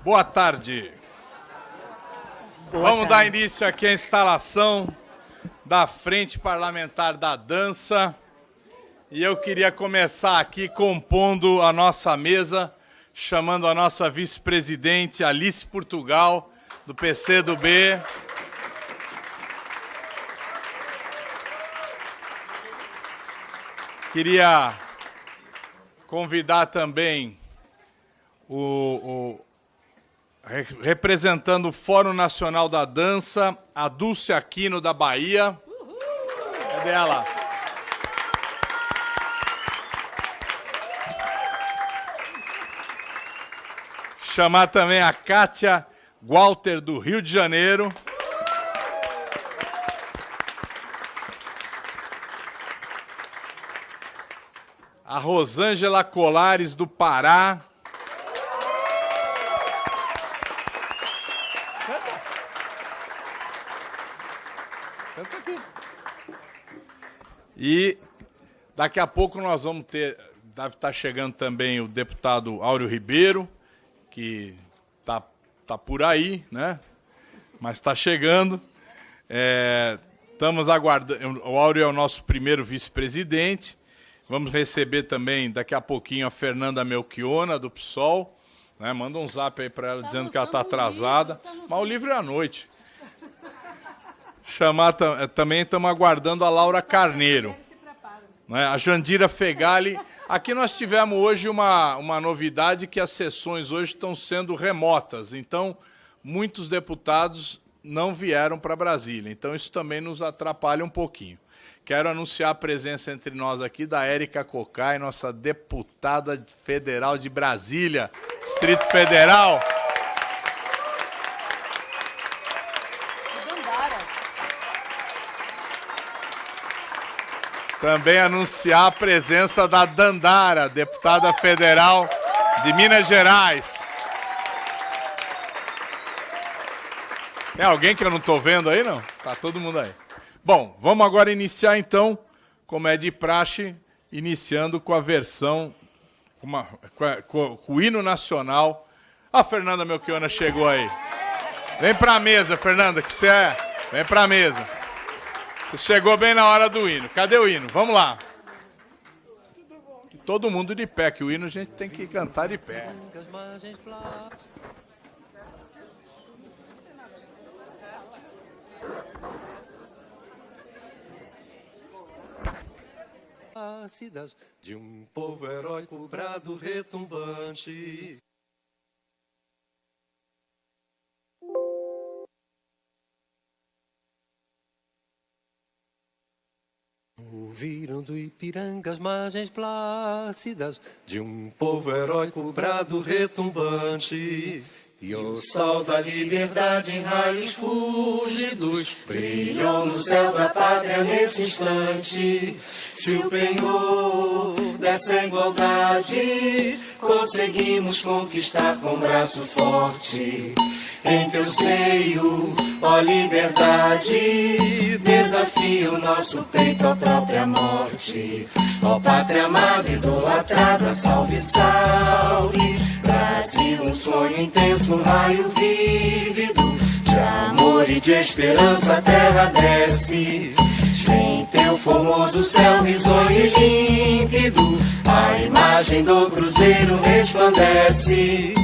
Boa tarde. Vamos dar início aqui à instalação da Frente Parlamentar da Dança. E eu queria começar aqui compondo a nossa mesa, chamando a nossa vice-presidente Alice Portugal, do PCdoB. Queria convidar também representando o Fórum Nacional da Dança, a Dulce Aquino, da Bahia. Cadê ela? Chamar também a Kátia Walter, do Rio de Janeiro. A Rosângela Colares, do Pará. Senta aqui. E daqui a pouco nós vamos ter, deve estar chegando também o deputado Áureo Ribeiro, que tá por aí, né? Mas está chegando. Estamos aguardando. O Áureo é o nosso primeiro vice-presidente. Vamos receber também, daqui a pouquinho, a Fernanda Melchiona, do PSOL. Né? Manda um zap aí para ela dizendo que ela está atrasada. Mas o livro é à noite. Também estamos aguardando a Laura Carneiro. Né? A Jandira Fegali. Aqui nós tivemos hoje uma novidade, que as sessões hoje estão sendo remotas. Então, muitos deputados não vieram para Brasília. Então, isso também nos atrapalha um pouquinho. Quero anunciar a presença entre nós aqui da Érica Cocai, nossa deputada federal de Brasília, Distrito Federal. Também anunciar a presença da Dandara, deputada federal de Minas Gerais. Tem alguém que eu não estou vendo aí, não? Tá todo mundo aí. Bom, vamos agora iniciar, então, como é de praxe, iniciando com a versão, com o hino nacional. A Fernanda Melchiona chegou aí. Vem para a mesa, Fernanda, que você é. Vem para a mesa. Você chegou bem na hora do hino. Cadê o hino? Vamos lá. Todo mundo de pé, que o hino a gente tem que cantar de pé. De um povo heróico, brado retumbante. Ouviram do Ipiranga as margens plácidas de um povo heróico, brado retumbante. E o sol da liberdade em raios fúlgidos brilhou no céu da pátria nesse instante. Se o penhor dessa igualdade conseguimos conquistar com braço forte, em teu seio, ó liberdade, desafia o nosso peito à própria morte. Ó pátria amada, idolatrada, salve, salve. Brasil, um sonho intenso, um raio vívido de amor e de esperança a terra desce. Sem teu formoso céu risonho e límpido, a imagem do cruzeiro resplandece.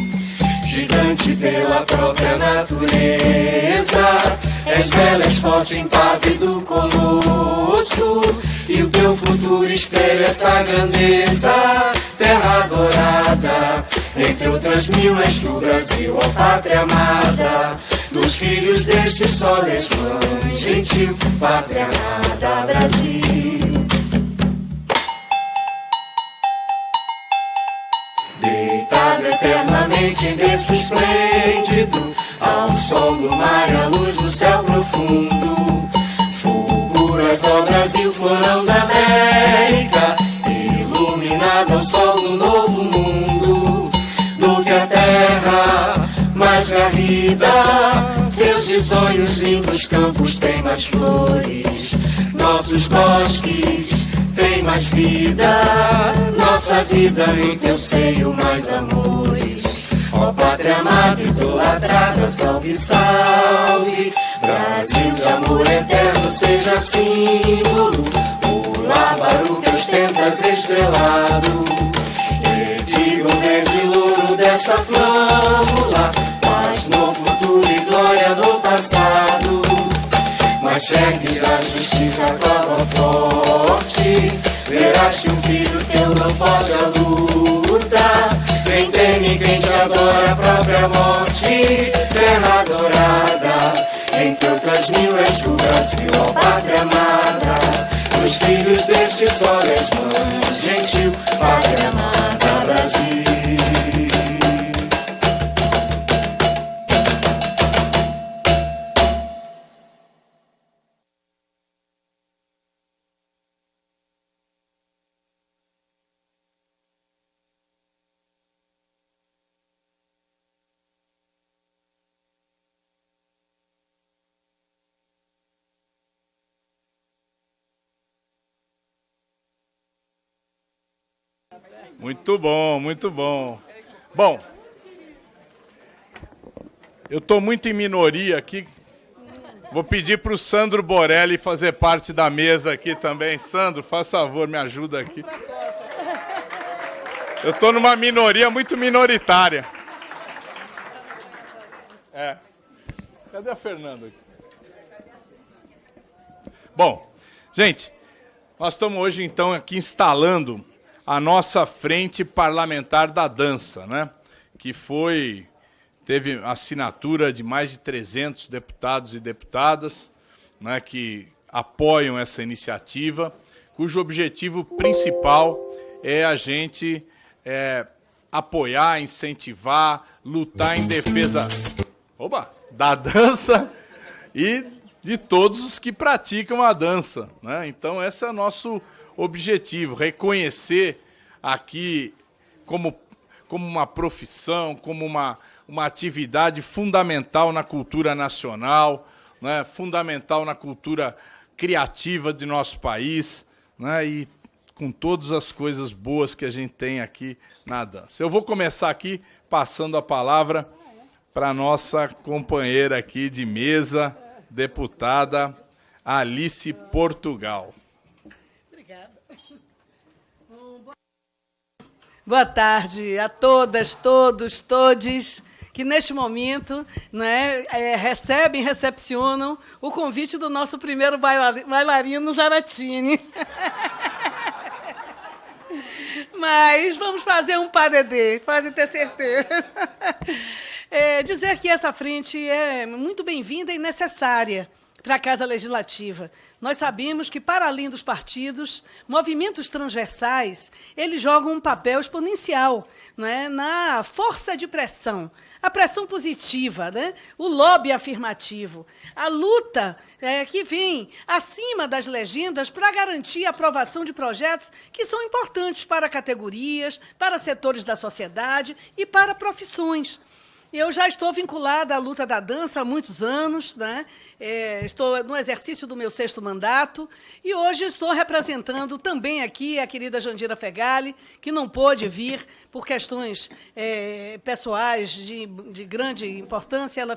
Gigante pela própria natureza, és bela, és forte, impávido colosso, e o teu futuro espelha essa grandeza. Terra adorada, entre outras mil és tu, Brasil, ó pátria amada. Dos filhos deste sol és mãe gentil, pátria amada, Brasil. Deitado eternamente em berço esplêndido, ao sol do mar e à luz do céu profundo, fulguras, ó Brasil, florão da América, iluminado ao sol do novo mundo. Do que a terra mais garrida, seus risonhos lindos campos têm mais flores, nossos bosques têm mais vida, nossa vida em teu seio mais amores. Ó pátria amada, idolatrada, salve, salve. Brasil de amor eterno, seja símbolo. O lábaro que ostentas estrelado. E diga o verde louro desta flâmula. Paz no futuro e glória no passado. Mas cheques da justiça clava forte. Verás que um filho teu não foge à luta. Quem teme, quem te adora a própria morte. Terra adorada, entre outras mil és tu, Brasil, ó pátria amada. Os filhos deste sol és mãe gentil, pátria amada, Brasil. Muito bom, muito bom. Bom, eu estou muito em minoria aqui. Vou pedir para o Sandro Borelli fazer parte da mesa aqui também. Sandro, faz favor, me ajuda aqui. Eu estou numa minoria muito minoritária. Cadê a Fernanda aqui? Bom, gente, nós estamos hoje então aqui instalando a nossa frente parlamentar da dança, né? Que teve assinatura de mais de 300 deputados e deputadas, né, que apoiam essa iniciativa, cujo objetivo principal é a gente apoiar, incentivar, lutar em defesa da dança e de todos os que praticam a dança, né? Então, esse é o nosso objetivo, reconhecer aqui como uma profissão, como uma atividade fundamental na cultura nacional, né, fundamental na cultura criativa de nosso país, né, e com todas as coisas boas que a gente tem aqui na dança. Eu vou começar aqui passando a palavra para a nossa companheira aqui de mesa, deputada Alice Portugal. Boa tarde a todas, todos, todes, que neste momento, né, recepcionam o convite do nosso primeiro bailarino Zaratini. Mas vamos fazer um padedê, pode ter certeza. Dizer que essa frente é muito bem-vinda e necessária para a Casa Legislativa. Nós sabemos que, para além dos partidos, movimentos transversais, eles jogam um papel exponencial, né, na força de pressão, a pressão positiva, né, o lobby afirmativo, a luta que vem acima das legendas para garantir a aprovação de projetos que são importantes para categorias, para setores da sociedade e para profissões. Eu já estou vinculada à luta da dança há muitos anos, né? Estou no exercício do meu 6º mandato e hoje estou representando também aqui a querida Jandira Fegali, que não pôde vir por questões pessoais de grande importância. Ela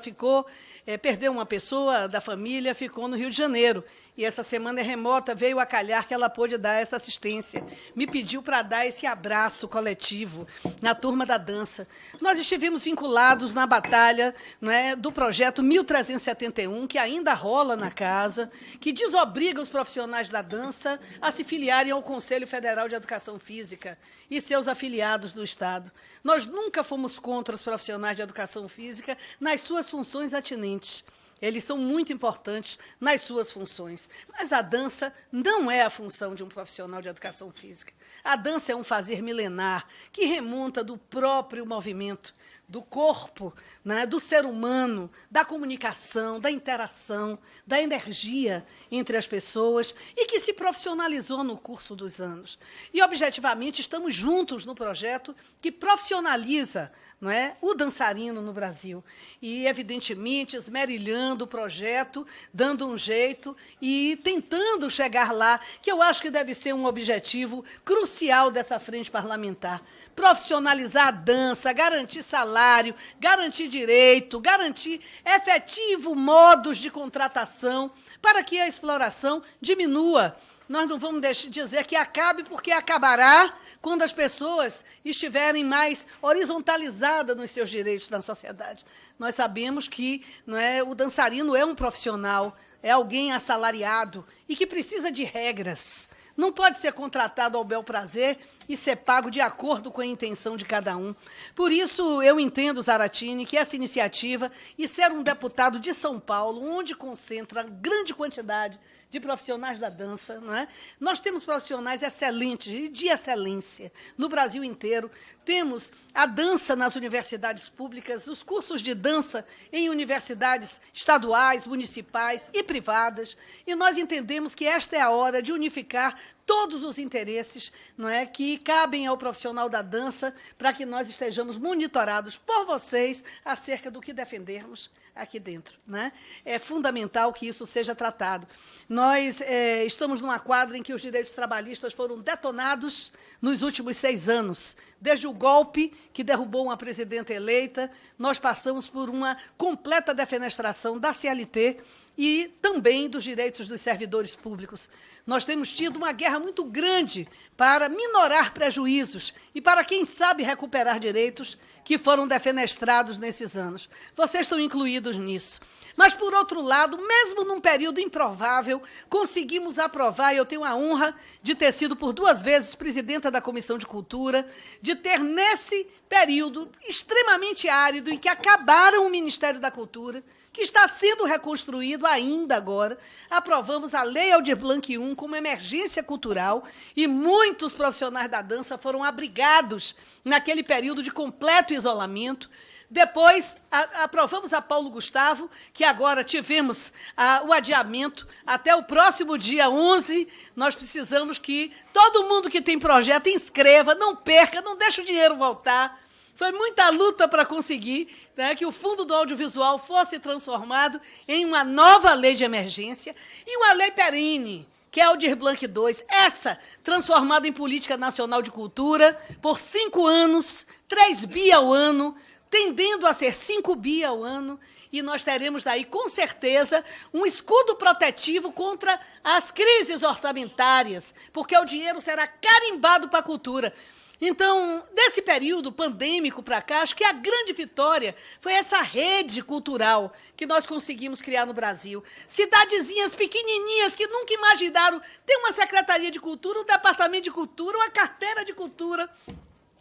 perdeu uma pessoa da família, ficou no Rio de Janeiro. E essa semana remota veio a calhar que ela pôde dar essa assistência. Me pediu para dar esse abraço coletivo na turma da dança. Nós estivemos vinculados na batalha, né, do projeto 1371, que ainda rola na casa, que desobriga os profissionais da dança a se filiarem ao Conselho Federal de Educação Física e seus afiliados do Estado. Nós nunca fomos contra os profissionais de educação física nas suas funções atinentes. Eles são muito importantes nas suas funções. Mas a dança não é a função de um profissional de educação física. A dança é um fazer milenar que remonta do próprio movimento, do corpo, né, do ser humano, da comunicação, da interação, da energia entre as pessoas e que se profissionalizou no curso dos anos. E, objetivamente, estamos juntos no projeto que profissionaliza, não é, o dançarino no Brasil. E, evidentemente, esmerilhando o projeto, dando um jeito e tentando chegar lá, que eu acho que deve ser um objetivo crucial dessa frente parlamentar. profissionalizar a dança, garantir salário, garantir direito, garantir efetivo modos de contratação para que a exploração diminua. Nós não vamos dizer que acabe, porque acabará quando as pessoas estiverem mais horizontalizadas nos seus direitos na sociedade. Nós sabemos que o dançarino é um profissional, é alguém assalariado e que precisa de regras. Não pode ser contratado ao bel prazer e ser pago de acordo com a intenção de cada um. Por isso, eu entendo, Zaratini, que essa iniciativa e ser um deputado de São Paulo, onde concentra grande quantidade de profissionais da dança, Nós temos profissionais excelentes e de excelência no Brasil inteiro. Temos a dança nas universidades públicas, os cursos de dança em universidades estaduais, municipais e privadas. E nós entendemos que esta é a hora de unificar todos os interesses que cabem ao profissional da dança para que nós estejamos monitorados por vocês acerca do que defendermos aqui dentro. É fundamental que isso seja tratado. Nós estamos numa quadra em que os direitos trabalhistas foram detonados nos últimos 6 anos. Desde o golpe que derrubou uma presidenta eleita, nós passamos por uma completa defenestração da CLT e também dos direitos dos servidores públicos. Nós temos tido uma guerra muito grande para minorar prejuízos e para, quem sabe, recuperar direitos que foram defenestrados nesses anos. Vocês estão incluídos nisso. Mas, por outro lado, mesmo num período improvável, conseguimos aprovar, e eu tenho a honra de ter sido por 2 vezes presidenta da Comissão de Cultura, de ter, nesse período extremamente árido, em que acabaram o Ministério da Cultura, que está sendo reconstruído ainda agora, aprovamos a Lei Aldir Blanc I como emergência cultural e muitos profissionais da dança foram abrigados naquele período de completo isolamento. Depois, aprovamos a Paulo Gustavo, que agora tivemos o adiamento até o próximo dia 11. Nós precisamos que todo mundo que tem projeto inscreva, não perca, não deixe o dinheiro voltar. Foi muita luta para conseguir que o Fundo do Audiovisual fosse transformado em uma nova lei de emergência e uma lei perene, que é a Aldir Blanc II, essa transformada em Política Nacional de Cultura por 5 anos, 3 bi ao ano, tendendo a ser 5 bi ao ano, e nós teremos daí, com certeza, um escudo protetivo contra as crises orçamentárias, porque o dinheiro será carimbado para a cultura. Então, desse período pandêmico para cá, acho que a grande vitória foi essa rede cultural que nós conseguimos criar no Brasil. Cidadezinhas pequenininhas que nunca imaginaram ter uma Secretaria de Cultura, um Departamento de Cultura, uma carteira de cultura.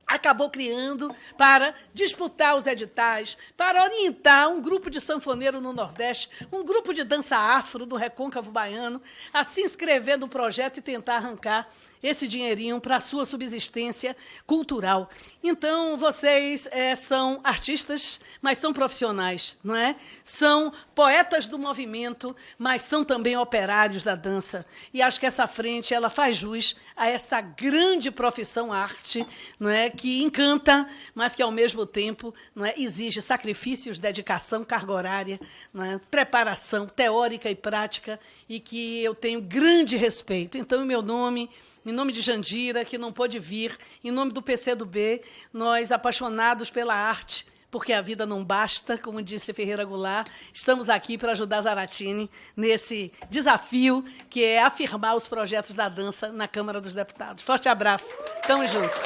Acabou criando para disputar os editais, para orientar um grupo de sanfoneiro no Nordeste, um grupo de dança afro do Recôncavo Baiano, a se inscrever no projeto e tentar arrancar esse dinheirinho para a sua subsistência cultural. Então, vocês são artistas, mas são profissionais, não é? São poetas do movimento, mas são também operários da dança. E acho que essa frente ela faz jus a esta grande profissão arte, não é? Que encanta, mas que, ao mesmo tempo, não é? Exige sacrifícios, dedicação, carga horária, não é? Preparação teórica e prática, e que eu tenho grande respeito. Então, em meu nome, em nome de Jandira, que não pôde vir, em nome do PCdoB, nós, apaixonados pela arte, porque a vida não basta, como disse Ferreira Goulart, estamos aqui para ajudar Zaratini nesse desafio, que é afirmar os projetos da dança na Câmara dos Deputados. Forte abraço. Estamos juntos.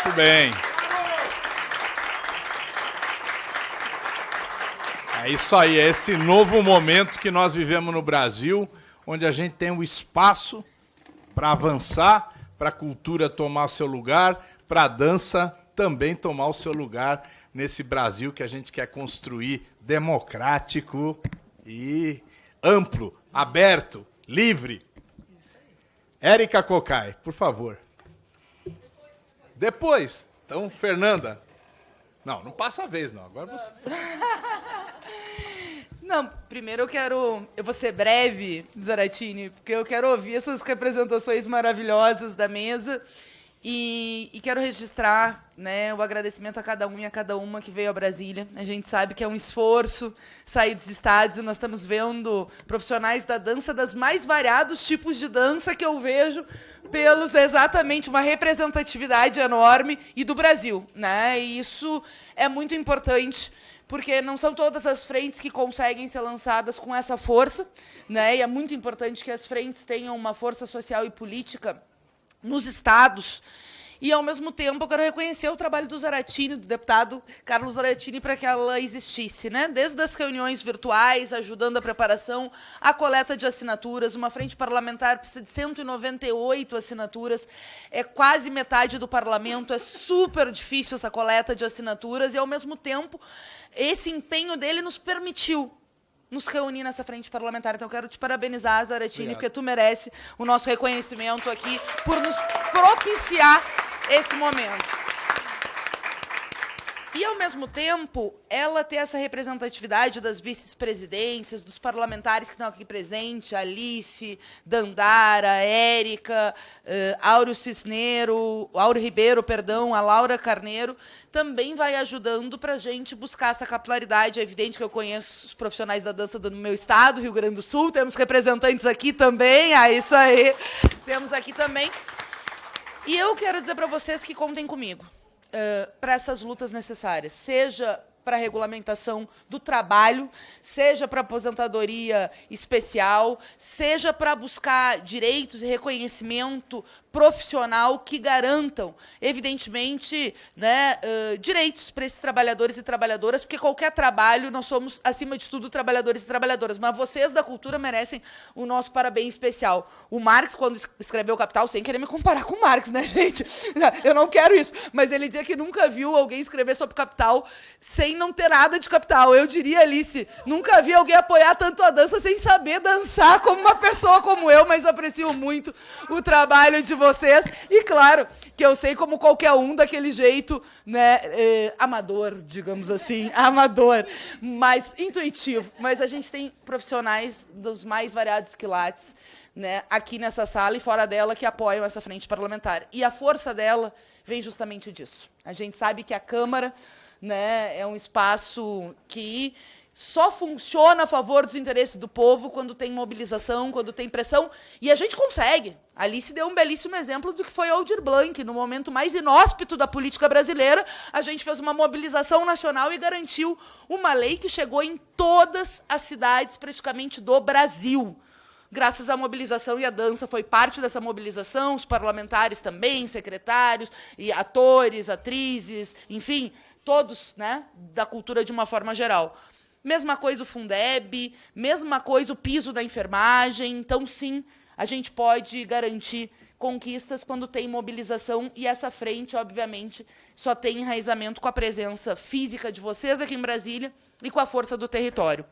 Muito bem. É isso aí, é esse novo momento que nós vivemos no Brasil, onde a gente tem um espaço para avançar, para a cultura tomar o seu lugar, para a dança também tomar o seu lugar nesse Brasil que a gente quer construir democrático e amplo, aberto, livre. Érica Cocai, por favor. Depois. Então, Fernanda. Não passa a vez, não. Agora você... Não, primeiro eu vou ser breve, Zaratini, porque eu quero ouvir essas representações maravilhosas da mesa E quero registrar, né, o agradecimento a cada um e a cada uma que veio a Brasília. A gente sabe que é um esforço sair dos estados e nós estamos vendo profissionais da dança, das mais variados tipos de dança que eu vejo, pelos exatamente uma representatividade enorme e do Brasil, né? E isso é muito importante, porque não são todas as frentes que conseguem ser lançadas com essa força, né? E é muito importante que as frentes tenham uma força social e política nos estados. E, ao mesmo tempo, eu quero reconhecer o trabalho do Zaratini, do deputado Carlos Zaratini, para que ela existisse, né? Desde as reuniões virtuais, ajudando a preparação, a coleta de assinaturas. Uma frente parlamentar precisa de 198 assinaturas, é quase metade do parlamento, é super difícil essa coleta de assinaturas, e, ao mesmo tempo, esse empenho dele nos permitiu nos reunir nessa frente parlamentar. Então, eu quero te parabenizar, Zaratini, porque tu merece o nosso reconhecimento aqui por nos propiciar esse momento. E, ao mesmo tempo, ela ter essa representatividade das vice-presidências, dos parlamentares que estão aqui presentes, Alice, Dandara, Érica, Áureo Ribeiro, a Laura Carneiro, também vai ajudando para a gente buscar essa capilaridade. É evidente que eu conheço os profissionais da dança do meu estado, Rio Grande do Sul, temos representantes aqui também, isso aí, temos aqui também. E eu quero dizer para vocês que contem comigo para essas lutas necessárias, seja para a regulamentação do trabalho, seja para a aposentadoria especial, seja para buscar direitos e reconhecimento profissional que garantam, evidentemente, né, direitos para esses trabalhadores e trabalhadoras, porque qualquer trabalho, nós somos, acima de tudo, trabalhadores e trabalhadoras, mas vocês da cultura merecem o nosso parabéns especial. O Marx, quando escreveu Capital, sem querer me comparar com o Marx, né, gente? Eu não quero isso, mas ele dizia que nunca viu alguém escrever sobre Capital sem não ter nada de Capital. Eu diria, Alice, nunca vi alguém apoiar tanto a dança sem saber dançar como uma pessoa como eu, mas aprecio muito o trabalho de vocês. E, claro, que eu sei como qualquer um, daquele jeito, né, amador, digamos assim, amador, mas intuitivo. Mas a gente tem profissionais dos mais variados quilates, né, aqui nessa sala e fora dela, que apoiam essa frente parlamentar. E a força dela vem justamente disso. A gente sabe que a Câmara, né, é um espaço que só funciona a favor dos interesses do povo quando tem mobilização, quando tem pressão, e a gente consegue. A Alice deu um belíssimo exemplo do que foi Aldir Blanc. No momento mais inóspito da política brasileira, a gente fez uma mobilização nacional e garantiu uma lei que chegou em todas as cidades, praticamente, do Brasil. Graças à mobilização, e a dança foi parte dessa mobilização, os parlamentares também, secretários, e atores, atrizes, enfim, todos, né, da cultura de uma forma geral. Mesma coisa o Fundeb, mesma coisa o piso da enfermagem. Então, sim, a gente pode garantir conquistas quando tem mobilização, e essa frente, obviamente, só tem enraizamento com a presença física de vocês aqui em Brasília e com a força do território.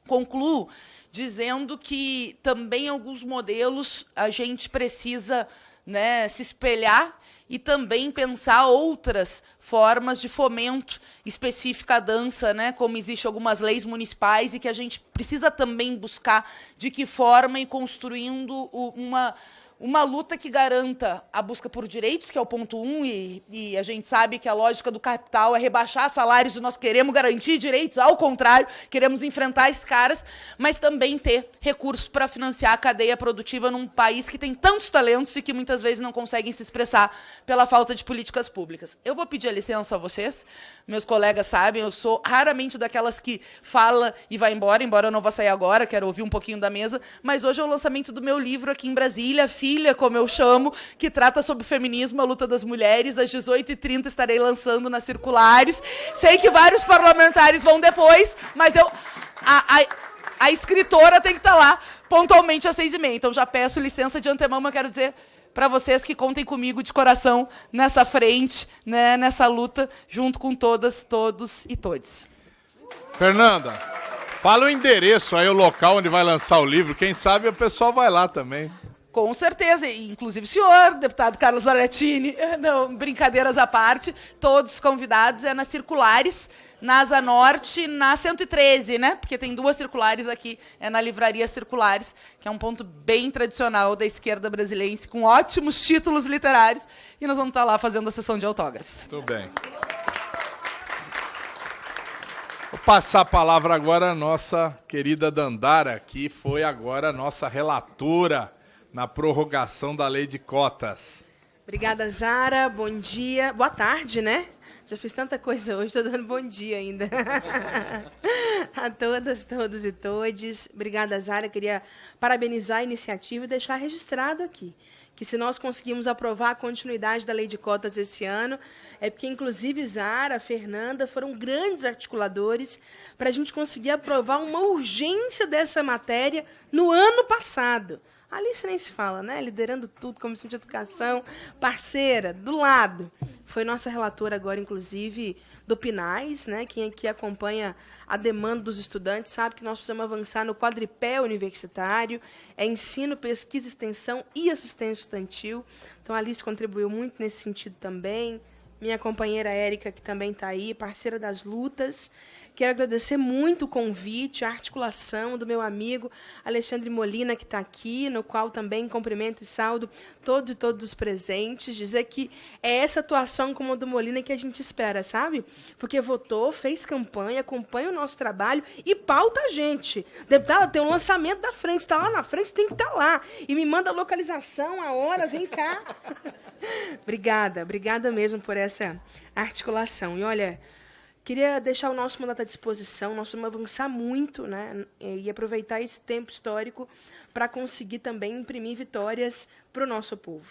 Concluo dizendo que também alguns modelos a gente precisa, né, se espelhar e também pensar outras formas de fomento específica à dança, né, como existem algumas leis municipais, e que a gente precisa também buscar de que forma ir construindo uma luta que garanta a busca por direitos, que é o ponto 1, e a gente sabe que a lógica do capital é rebaixar salários, e nós queremos garantir direitos, ao contrário, queremos enfrentar esses caras, mas também ter recursos para financiar a cadeia produtiva num país que tem tantos talentos e que muitas vezes não conseguem se expressar pela falta de políticas públicas. Eu vou pedir a licença a vocês, meus colegas sabem, eu sou raramente daquelas que fala e vai embora eu não vou sair agora, quero ouvir um pouquinho da mesa, mas hoje é o lançamento do meu livro aqui em Brasília, Filha, como eu chamo, que trata sobre o feminismo, a luta das mulheres. Às 18h30 estarei lançando nas circulares. Sei que vários parlamentares vão depois, mas a escritora tem que estar lá pontualmente às 6h30. Então, já peço licença de antemão, mas quero dizer para vocês que contem comigo de coração nessa frente, né, nessa luta, junto com todas, todos e todes. Fernanda, fala o endereço aí, o local onde vai lançar o livro. Quem sabe o pessoal vai lá também. Com certeza, inclusive o senhor, deputado Carlos Zaratini, não, brincadeiras à parte, todos convidados, é nas circulares, na Asa Norte, na 113, né? Porque tem 2 circulares aqui, é na Livraria Circulares, que é um ponto bem tradicional da esquerda brasileira, com ótimos títulos literários, e nós vamos estar lá fazendo a sessão de autógrafos. Muito bem. Vou passar a palavra agora à nossa querida Dandara, que foi agora a nossa relatora na prorrogação da lei de cotas. Obrigada, Zara. Bom dia. Boa tarde, né? Já fiz tanta coisa hoje, estou dando bom dia ainda. A todas, todos e todes. Obrigada, Zara. Queria parabenizar a iniciativa e deixar registrado aqui que se nós conseguimos aprovar a continuidade da lei de cotas esse ano, é porque, inclusive, Zara, Fernanda foram grandes articuladores para a gente conseguir aprovar uma urgência dessa matéria no ano passado. A Alice nem se fala, né? Liderando tudo, Comissão de Educação, parceira, do lado. Foi nossa relatora agora, inclusive, do PNAES, né? Quem aqui acompanha a demanda dos estudantes sabe que nós precisamos avançar no quadripé universitário, é ensino, pesquisa, extensão e assistência estudantil. Então, a Alice contribuiu muito nesse sentido também. Minha companheira Érica, que também está aí, parceira das lutas. Quero agradecer muito o convite, a articulação do meu amigo Alexandre Molina, que está aqui, no qual também cumprimento e saúdo todos e todos os presentes. Dizer que é essa atuação como a do Molina que a gente espera, sabe? Porque votou, fez campanha, acompanha o nosso trabalho e pauta a gente. Deputada, tem um lançamento da frente, está lá na frente, tem que estar lá. E me manda a localização, a hora, vem cá. Obrigada mesmo por essa articulação. E olha, queria deixar o nosso mandato à disposição, nós vamos avançar muito, né, e aproveitar esse tempo histórico para conseguir também imprimir vitórias para o nosso povo.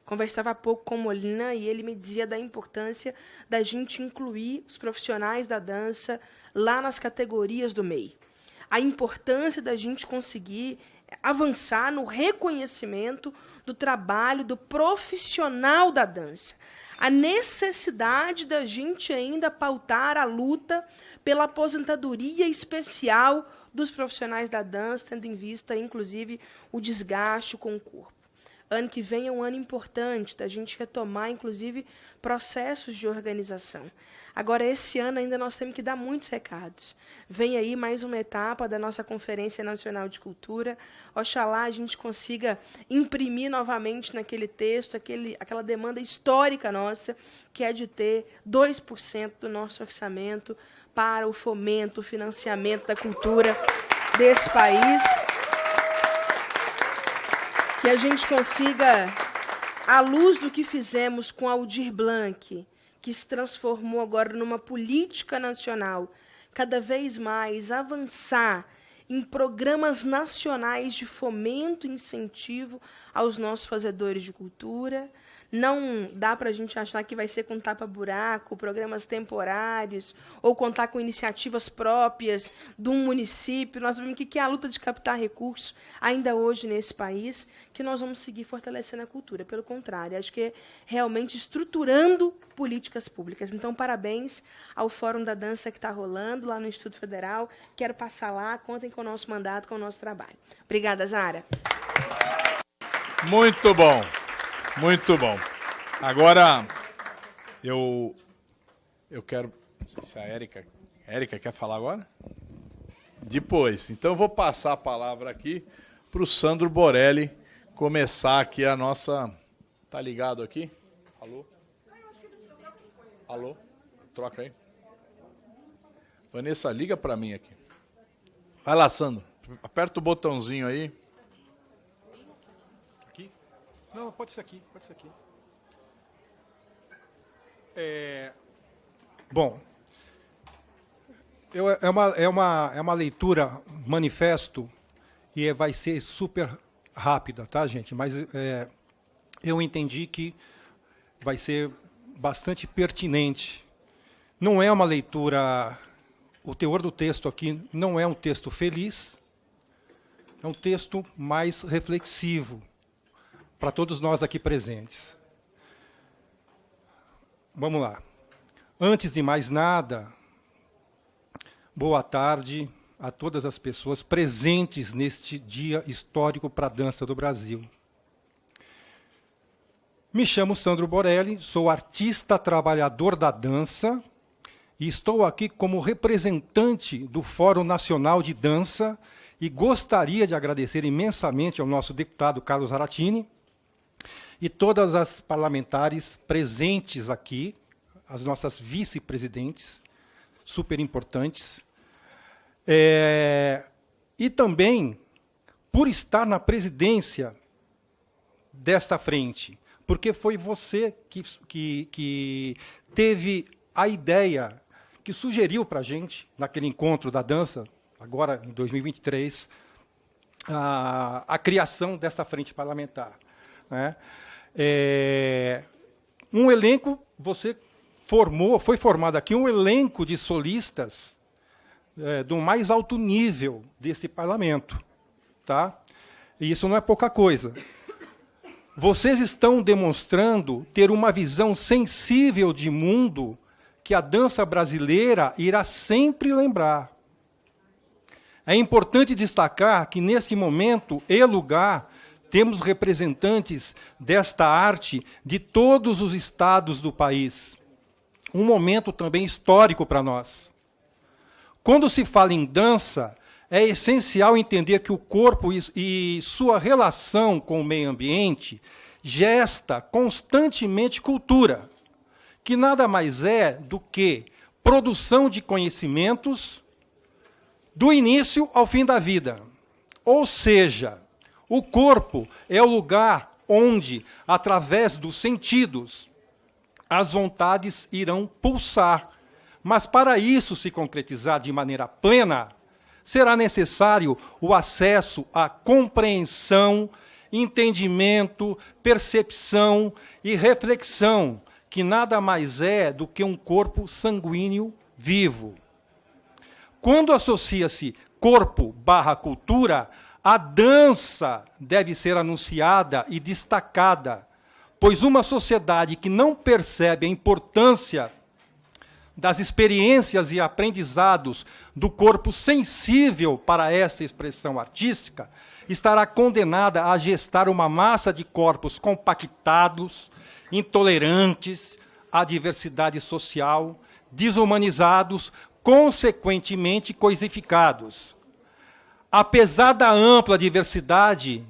Conversava há pouco com o Molina e ele me dizia da importância da gente incluir os profissionais da dança lá nas categorias do MEI. A importância da gente conseguir avançar no reconhecimento do trabalho do profissional da dança. A necessidade da gente ainda pautar a luta pela aposentadoria especial dos profissionais da dança, tendo em vista, inclusive, o desgaste com o corpo. Ano que vem é um ano importante da gente retomar, inclusive, processos de organização. Agora, esse ano ainda nós temos que dar muitos recados. Vem aí mais uma etapa da nossa Conferência Nacional de Cultura. Oxalá a gente consiga imprimir novamente naquele texto aquela demanda histórica nossa, que é de ter 2% do nosso orçamento para o fomento, o financiamento da cultura desse país. Que a gente consiga, à luz do que fizemos com Aldir Blanc, que se transformou agora numa política nacional, cada vez mais avançar em programas nacionais de fomento e incentivo aos nossos fazedores de cultura. Não dá para a gente achar que vai ser com tapa-buraco, programas temporários, ou contar com iniciativas próprias de um município. Nós sabemos que é a luta de captar recursos, ainda hoje nesse país, que nós vamos seguir fortalecendo a cultura. Pelo contrário, acho que é realmente estruturando políticas públicas. Então, parabéns ao Fórum da Dança que está rolando lá no Instituto Federal. Quero passar lá, contem com o nosso mandato, com o nosso trabalho. Obrigada, Zara. Muito bom. Muito bom. Agora, eu quero... Não sei se a Érica quer falar agora? Depois. Então, eu vou passar a palavra aqui para o Sandro Borelli começar aqui a nossa... Tá ligado aqui? Alô? Alô? Troca aí. Vanessa, liga para mim aqui. Vai lá, Sandro. Aperta o botãozinho aí. Não, pode ser aqui, pode ser aqui. Bom, é uma leitura manifesto e vai ser super rápida, tá, gente? Mas eu entendi que vai ser bastante pertinente. Não é uma leitura... O teor do texto aqui não é um texto feliz, é um texto mais reflexivo para todos nós aqui presentes. Vamos lá. Antes de mais nada, boa tarde a todas as pessoas presentes neste dia histórico para a dança do Brasil. Me chamo Sandro Borelli, sou artista trabalhador da dança e estou aqui como representante do Fórum Nacional de Dança e gostaria de agradecer imensamente ao nosso deputado Carlos Zaratini e todas as parlamentares presentes aqui, as nossas vice-presidentes, super importantes, e também por estar na presidência desta frente, porque foi você que teve a ideia, que sugeriu para a gente, naquele encontro da dança, agora em 2023, a criação dessa frente parlamentar. Né? Um elenco, foi formado aqui um elenco de solistas do mais alto nível desse parlamento. Tá? E isso não é pouca coisa. Vocês estão demonstrando ter uma visão sensível de mundo que a dança brasileira irá sempre lembrar. É importante destacar que, nesse momento e lugar, temos representantes desta arte de todos os estados do país. Um momento também histórico para nós. Quando se fala em dança, é essencial entender que o corpo e sua relação com o meio ambiente gesta constantemente cultura, que nada mais é do que produção de conhecimentos do início ao fim da vida. Ou seja, o corpo é o lugar onde, através dos sentidos, as vontades irão pulsar. Mas para isso se concretizar de maneira plena, será necessário o acesso à compreensão, entendimento, percepção e reflexão, que nada mais é do que um corpo sanguíneo vivo. Quando associa-se corpo/cultura, a dança deve ser anunciada e destacada, pois uma sociedade que não percebe a importância das experiências e aprendizados do corpo sensível para essa expressão artística, estará condenada a gestar uma massa de corpos compactados, intolerantes à diversidade social, desumanizados, consequentemente coisificados. Apesar da ampla diversidade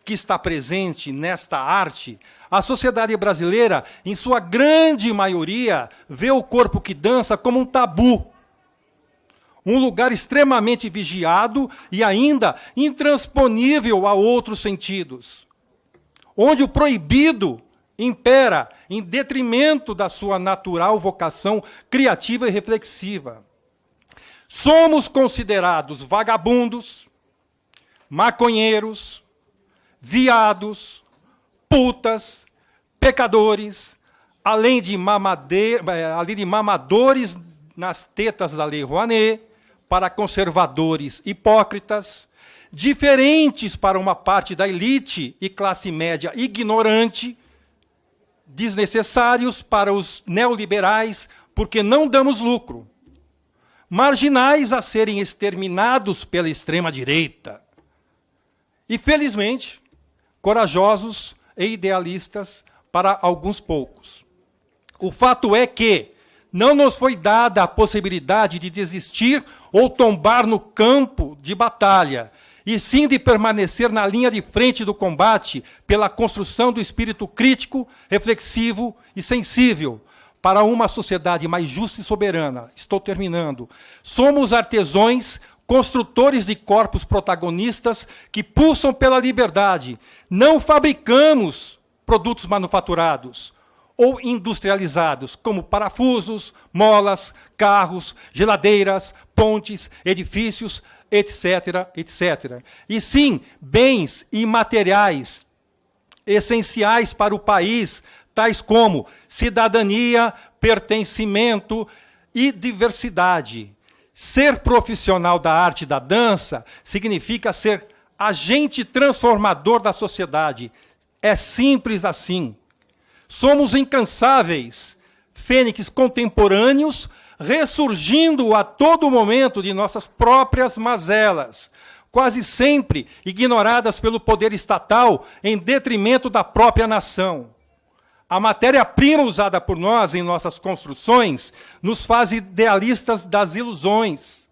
que está presente nesta arte, a sociedade brasileira, em sua grande maioria, vê o corpo que dança como um tabu, um lugar extremamente vigiado e ainda intransponível a outros sentidos, onde o proibido impera em detrimento da sua natural vocação criativa e reflexiva. Somos considerados vagabundos, maconheiros, viados, putas, pecadores, além de mamadores nas tetas da Lei Rouanet, para conservadores hipócritas, diferentes para uma parte da elite e classe média ignorante, desnecessários para os neoliberais, porque não damos lucro, marginais a serem exterminados pela extrema-direita, e, felizmente, corajosos e idealistas para alguns poucos. O fato é que não nos foi dada a possibilidade de desistir ou tombar no campo de batalha, e sim de permanecer na linha de frente do combate pela construção do espírito crítico, reflexivo e sensível para uma sociedade mais justa e soberana. Estou terminando. Somos artesãos, construtores de corpos protagonistas que pulsam pela liberdade. Não fabricamos produtos manufaturados ou industrializados, como parafusos, molas, carros, geladeiras, pontes, edifícios, etc., etc. E sim, bens imateriais, essenciais para o país, tais como cidadania, pertencimento e diversidade. Ser profissional da arte da dança significa ser agente transformador da sociedade. É simples assim. Somos incansáveis, fênix contemporâneos, ressurgindo a todo momento de nossas próprias mazelas, quase sempre ignoradas pelo poder estatal em detrimento da própria nação. A matéria-prima usada por nós em nossas construções nos faz idealistas das ilusões,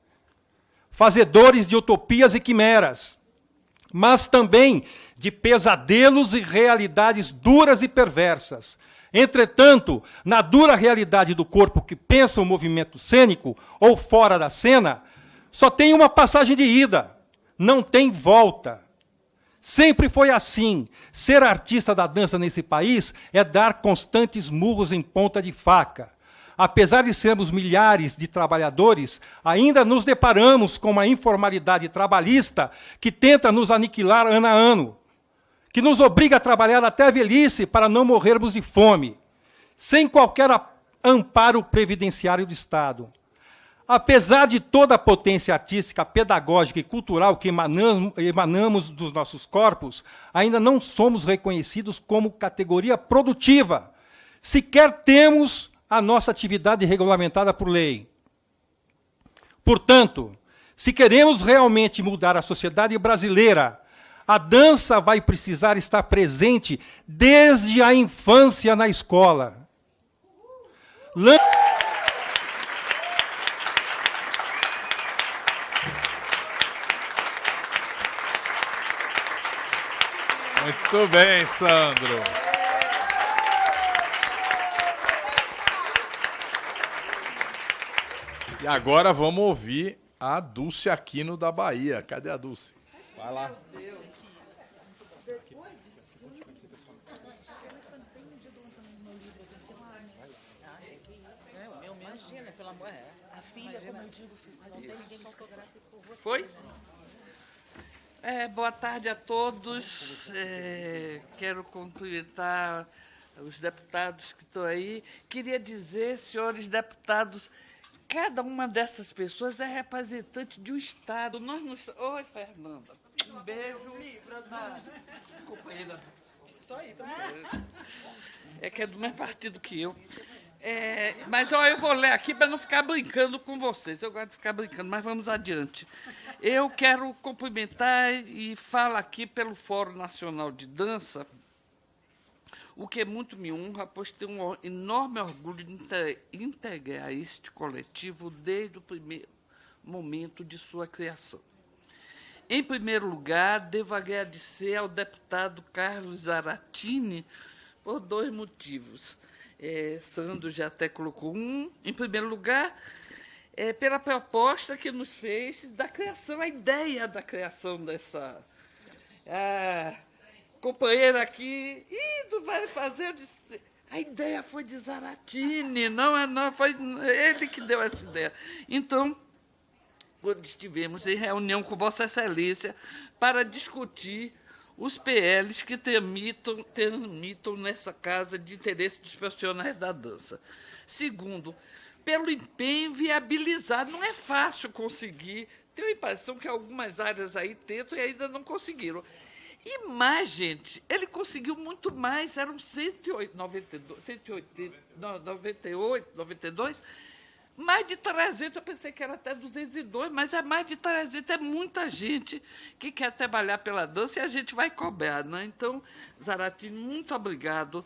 fazedores de utopias e quimeras, mas também de pesadelos e realidades duras e perversas. Entretanto, na dura realidade do corpo que pensa o movimento cênico, ou fora da cena, só tem uma passagem de ida, não tem volta. Sempre foi assim. Ser artista da dança nesse país é dar constantes murros em ponta de faca. Apesar de sermos milhares de trabalhadores, ainda nos deparamos com uma informalidade trabalhista que tenta nos aniquilar ano a ano, que nos obriga a trabalhar até a velhice para não morrermos de fome, sem qualquer amparo previdenciário do Estado. Apesar de toda a potência artística, pedagógica e cultural que emanamos dos nossos corpos, ainda não somos reconhecidos como categoria produtiva. Sequer temos a nossa atividade regulamentada por lei. Portanto, se queremos realmente mudar a sociedade brasileira, a dança vai precisar estar presente desde a infância na escola. Muito bem, Sandro. E agora vamos ouvir a Dulce Aquino da Bahia. Cadê a Dulce? Vai lá. A filha, como eu digo, não tem ninguém fotográfico por você. Foi? Boa tarde a todos. Quero cumprimentar os deputados que estão aí. Queria dizer, senhores deputados, cada uma dessas pessoas é representante de um Estado. Oi, Fernanda. Um beijo. Companheira. É que é do mesmo partido que eu. Mas eu vou ler aqui para não ficar brincando com vocês. Eu gosto de ficar brincando, mas vamos adiante. Eu quero cumprimentar e falo aqui pelo Fórum Nacional de Dança, o que muito me honra, pois tenho um enorme orgulho de integrar este coletivo desde o primeiro momento de sua criação. Em primeiro lugar, devo agradecer ao deputado Carlos Zaratini por 2 motivos. Sandro já até colocou um. Em primeiro lugar, pela proposta que nos fez da criação, a ideia da criação dessa... companheira aqui, não vai fazer... Eu disse, a ideia foi de Zaratini, não foi ele que deu essa ideia. Então, quando estivemos em reunião com Vossa Excelência para discutir os PLs que tramitam nessa casa de interesse dos profissionais da dança. Segundo, pelo empenho em viabilizar. Não é fácil conseguir. Tenho a impressão que algumas áreas aí tentam e ainda não conseguiram. E mais, gente, ele conseguiu muito mais. Eram 92, mais de 300, eu pensei que era até 202, mas é mais de 300, é muita gente que quer trabalhar pela dança e a gente vai cobrar, né? Então, Zaratini, muito obrigado,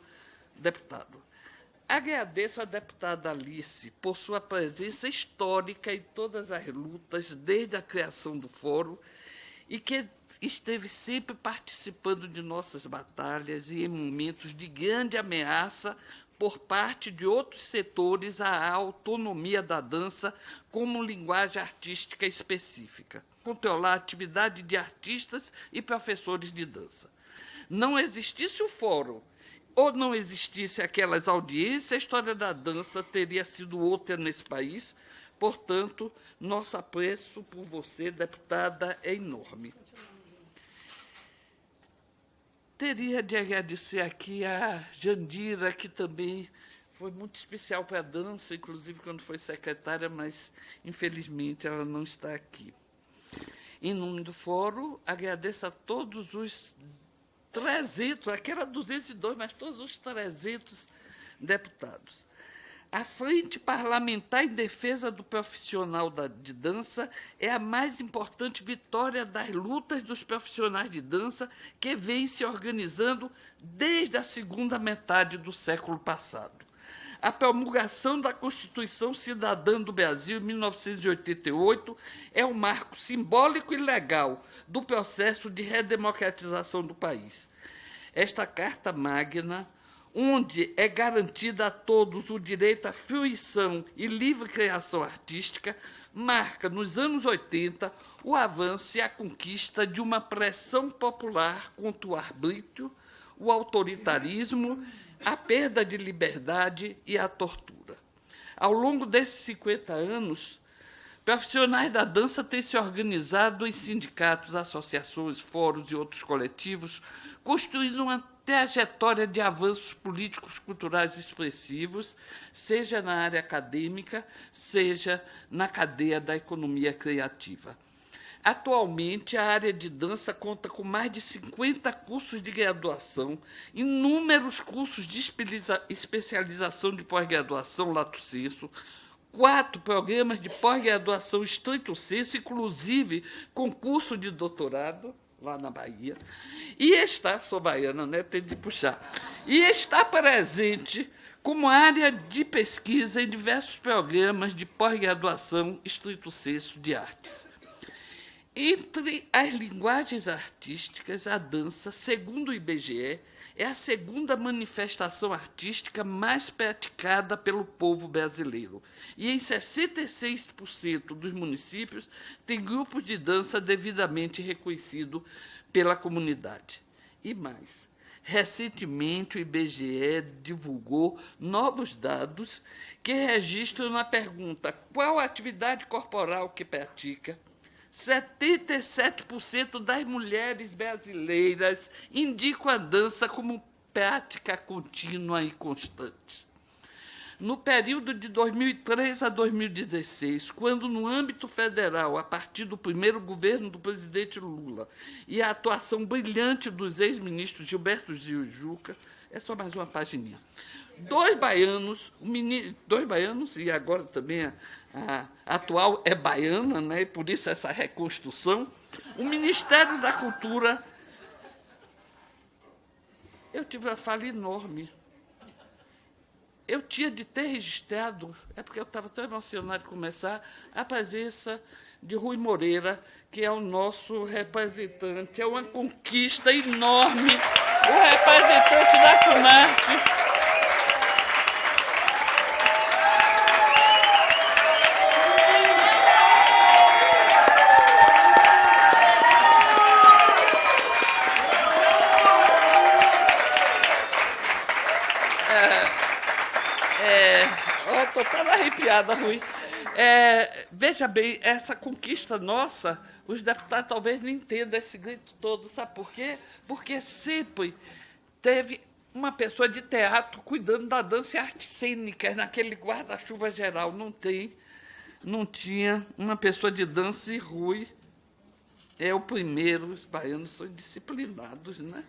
deputado. Agradeço à deputada Alice por sua presença histórica em todas as lutas, desde a criação do fórum, e que esteve sempre participando de nossas batalhas e em momentos de grande ameaça por parte de outros setores à autonomia da dança como linguagem artística específica, controlar a atividade de artistas e professores de dança. Não existisse o fórum ou não existisse aquelas audiências, a história da dança teria sido outra nesse país. Portanto, nosso apreço por você, deputada, é enorme. Teria de agradecer aqui a Jandira, que também foi muito especial para a dança, inclusive quando foi secretária, mas, infelizmente, ela não está aqui. Em nome do Fórum, agradeço a todos os 300, aqui era 202, mas todos os 300 deputados. A Frente Parlamentar em Defesa do Profissional de Dança é a mais importante vitória das lutas dos profissionais de dança que vem se organizando desde a segunda metade do século passado. A promulgação da Constituição Cidadã do Brasil, em 1988, é um marco simbólico e legal do processo de redemocratização do país. Esta Carta Magna, onde é garantida a todos o direito à fruição e livre criação artística, marca, nos anos 80, o avanço e a conquista de uma pressão popular contra o arbítrio, o autoritarismo, a perda de liberdade e a tortura. Ao longo desses 50 anos, profissionais da dança têm se organizado em sindicatos, associações, fóruns e outros coletivos, construindo uma trajetória de avanços políticos culturais expressivos, seja na área acadêmica, seja na cadeia da economia criativa. Atualmente, a área de dança conta com mais de 50 cursos de graduação, inúmeros cursos de especialização de pós-graduação, lato sensu, 4 programas de pós-graduação estrito sensu, inclusive concurso de doutorado, lá na Bahia, e sou baiana, né? Tem de puxar, e está presente como área de pesquisa em diversos programas de pós-graduação estrito sensu de artes. Entre as linguagens artísticas, a dança, segundo o IBGE, é a segunda manifestação artística mais praticada pelo povo brasileiro. E em 66% dos municípios tem grupos de dança devidamente reconhecidos pela comunidade. E mais, recentemente o IBGE divulgou novos dados que registram na pergunta: qual a atividade corporal que pratica? 77% das mulheres brasileiras indicam a dança como prática contínua e constante. No período de 2003 a 2016, quando, no âmbito federal, a partir do primeiro governo do presidente Lula e a atuação brilhante dos ex-ministros Gilberto Gil e Juca, é só mais uma pagininha, dois baianos, e agora também a atual é baiana, né, e por isso essa reconstrução, o Ministério da Cultura, eu tive uma falha enorme. Eu tinha de ter registrado, é porque eu estava tão emocionado de começar, a presença de Rui Moreira, que é o nosso representante. É uma conquista enorme, o representante da Funarte. Estou toda arrepiada, Rui. Veja bem, essa conquista nossa, os deputados talvez não entendam esse grito todo, sabe por quê? Porque sempre teve uma pessoa de teatro cuidando da dança e artes cênicas, naquele guarda-chuva geral. Não tinha uma pessoa de dança, e Rui é o primeiro. Os baianos são disciplinados, né?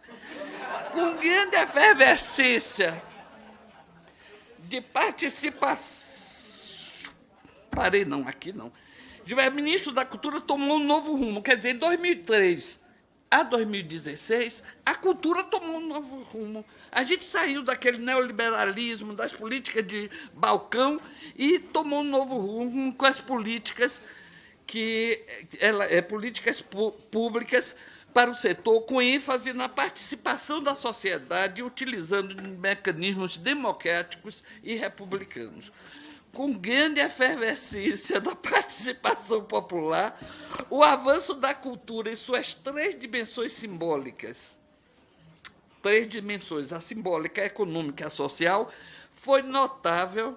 Com grande efervescência de participação. Parei, não, aqui não. O ministro da Cultura tomou um novo rumo. Quer dizer, em 2003 a 2016, a cultura tomou um novo rumo. A gente saiu daquele neoliberalismo, das políticas de balcão, e tomou um novo rumo com as políticas políticas públicas para o setor, com ênfase na participação da sociedade, utilizando mecanismos democráticos e republicanos. Com grande efervescência da participação popular, o avanço da cultura em suas 3 dimensões simbólicas, 3 dimensões, a simbólica, a econômica e a social, foi notável,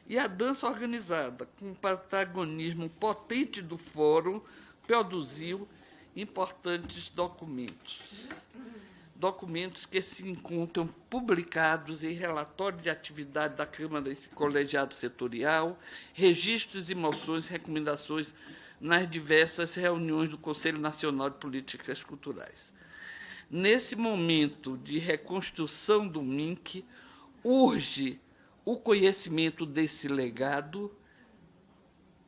e a dança organizada, com o protagonismo potente do fórum, produziu importantes documentos que se encontram publicados em relatório de atividade da Câmara desse colegiado setorial, registros e moções, recomendações nas diversas reuniões do Conselho Nacional de Políticas Culturais. Nesse momento de reconstrução do MINC, urge o conhecimento desse legado,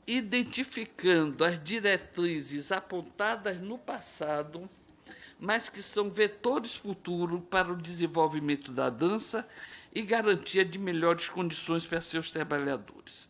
identificando as diretrizes apontadas no passado, mas que são vetores futuros para o desenvolvimento da dança e garantia de melhores condições para seus trabalhadores.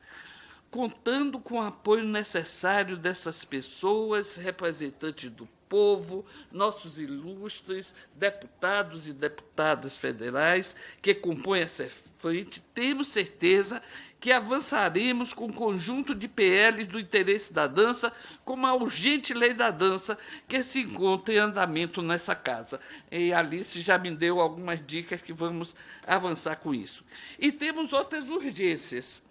Contando com o apoio necessário dessas pessoas, representantes do povo, nossos ilustres deputados e deputadas federais que compõem essa frente, temos certeza que avançaremos com um conjunto de PLs do interesse da dança, como a urgente lei da dança que se encontra em andamento nessa casa. E a Alice já me deu algumas dicas que vamos avançar com isso. E temos outras urgências.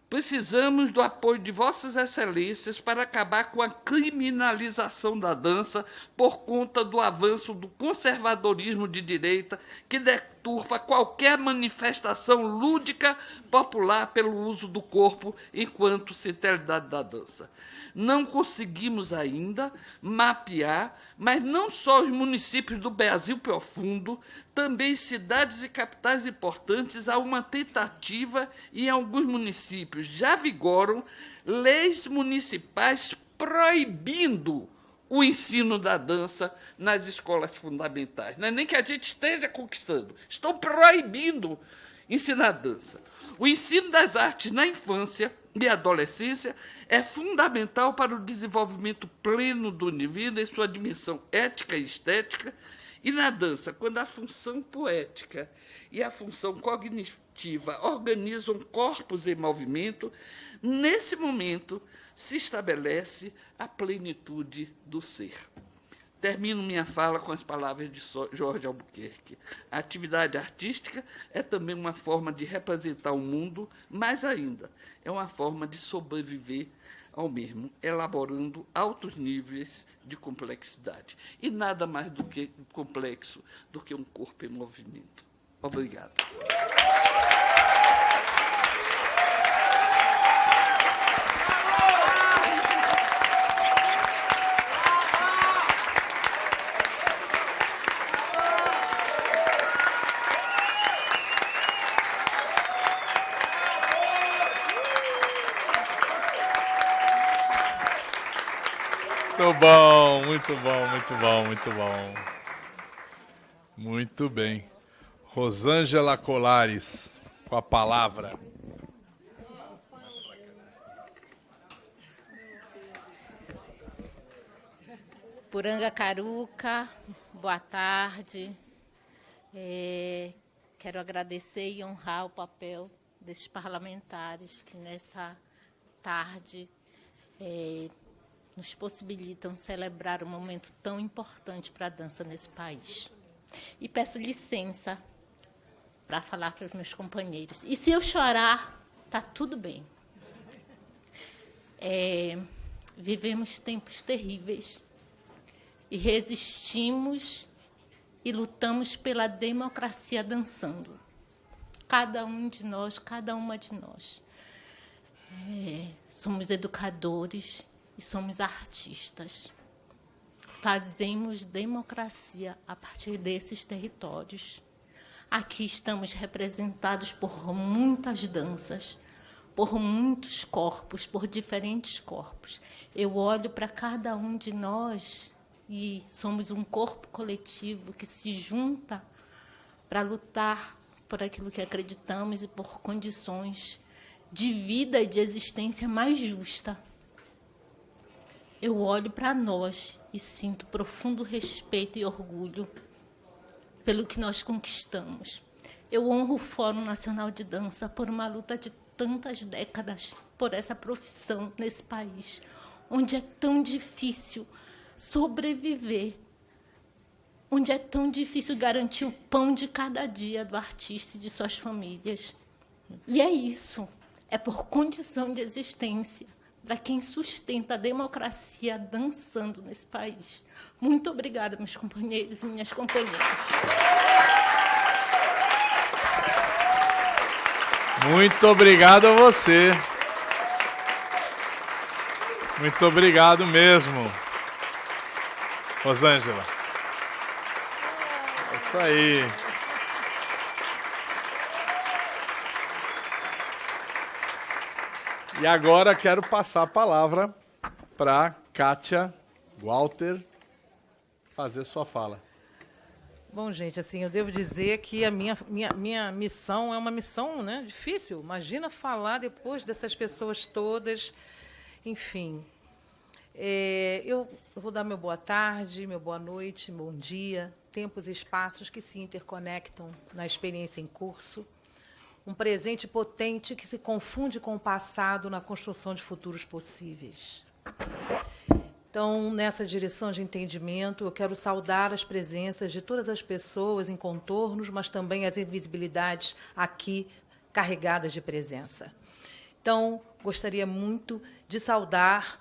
Precisamos do apoio de Vossas Excelências para acabar com a criminalização da dança por conta do avanço do conservadorismo de direita que deturpa qualquer manifestação lúdica popular pelo uso do corpo enquanto centralidade da dança. Não conseguimos ainda mapear, mas não só os municípios do Brasil profundo, também cidades e capitais importantes, há uma tentativa e em alguns municípios já vigoram leis municipais proibindo o ensino da dança nas escolas fundamentais. Não é nem que a gente esteja conquistando, estão proibindo ensinar dança. O ensino das artes na infância e adolescência é fundamental para o desenvolvimento pleno do indivíduo em sua dimensão ética e estética, e na dança, quando a função poética e a função cognitiva organizam corpos em movimento, nesse momento se estabelece a plenitude do ser. Termino minha fala com as palavras de Jorge Albuquerque. A atividade artística é também uma forma de representar o mundo, mais ainda, é uma forma de sobreviver ao mesmo, elaborando altos níveis de complexidade. E nada mais do que complexo do que um corpo em movimento. Obrigado. Muito bom, muito bom, muito bom, muito bom. Muito bem. Rosângela Colares, com a palavra. Poranga Caruca, boa tarde. Quero agradecer e honrar o papel desses parlamentares que nessa tarde nos possibilitam celebrar um momento tão importante para a dança nesse país. E peço licença para falar para os meus companheiros. E se eu chorar, está tudo bem. Vivemos tempos terríveis e resistimos e lutamos pela democracia dançando. Cada um de nós, cada uma de nós. Somos educadores e somos artistas. Fazemos democracia a partir desses territórios. Aqui estamos representados por muitas danças, por muitos corpos, por diferentes corpos. Eu olho para cada um de nós e somos um corpo coletivo que se junta para lutar por aquilo que acreditamos e por condições de vida e de existência mais justa. Eu olho para nós e sinto profundo respeito e orgulho pelo que nós conquistamos. Eu honro o Fórum Nacional de Dança por uma luta de tantas décadas por essa profissão nesse país, onde é tão difícil sobreviver, onde é tão difícil garantir o pão de cada dia do artista e de suas famílias. E é isso, é por condição de existência para quem sustenta a democracia dançando nesse país. Muito obrigada, meus companheiros e minhas companheiras. Muito obrigado a você. Muito obrigado mesmo, Rosângela. É isso aí. E agora quero passar a palavra para Kátia Walter fazer sua fala. Bom, gente, assim, eu devo dizer que a minha missão é uma missão, né, difícil. Imagina falar depois dessas pessoas todas. Enfim, eu vou dar meu boa tarde, meu boa noite, bom dia, tempos e espaços que se interconectam na experiência em curso. Um presente potente que se confunde com o passado na construção de futuros possíveis. Então, nessa direção de entendimento, eu quero saudar as presenças de todas as pessoas em contornos, mas também as invisibilidades aqui carregadas de presença. Então, gostaria muito de saudar,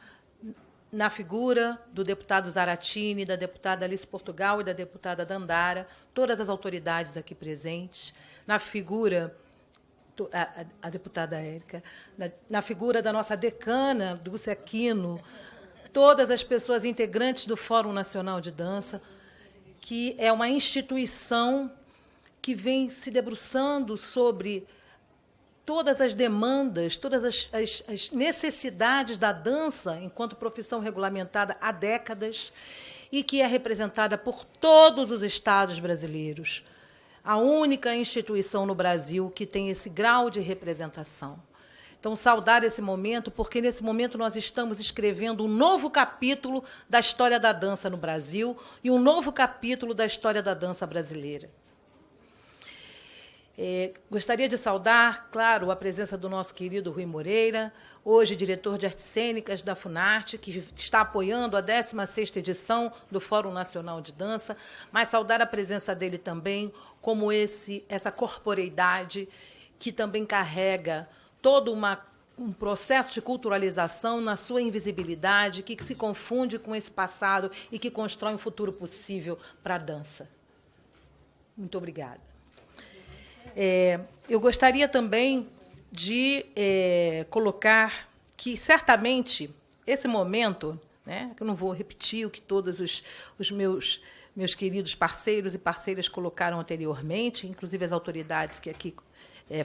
na figura do deputado Zaratini, da deputada Alice Portugal e da deputada Dandara, todas as autoridades aqui presentes, na figura a deputada Érica, na figura da nossa decana, Dulce Aquino, todas as pessoas integrantes do Fórum Nacional de Dança, que é uma instituição que vem se debruçando sobre todas as demandas, todas as necessidades da dança enquanto profissão regulamentada há décadas e que é representada por todos os estados brasileiros. A única instituição no Brasil que tem esse grau de representação. Então, saudar esse momento, porque nesse momento nós estamos escrevendo um novo capítulo da história da dança no Brasil e um novo capítulo da história da dança brasileira. Gostaria de saudar, claro, a presença do nosso querido Rui Moreira, hoje diretor de Artes Cênicas da Funarte, que está apoiando a 16ª edição do Fórum Nacional de Dança, mas saudar a presença dele também como essa corporeidade que também carrega todo um processo de culturalização na sua invisibilidade, que se confunde com esse passado e que constrói um futuro possível para a dança. Muito obrigada. Eu gostaria também de colocar que, certamente, esse momento, né, que eu não vou repetir o que todos os meus queridos parceiros e parceiras colocaram anteriormente, inclusive as autoridades que aqui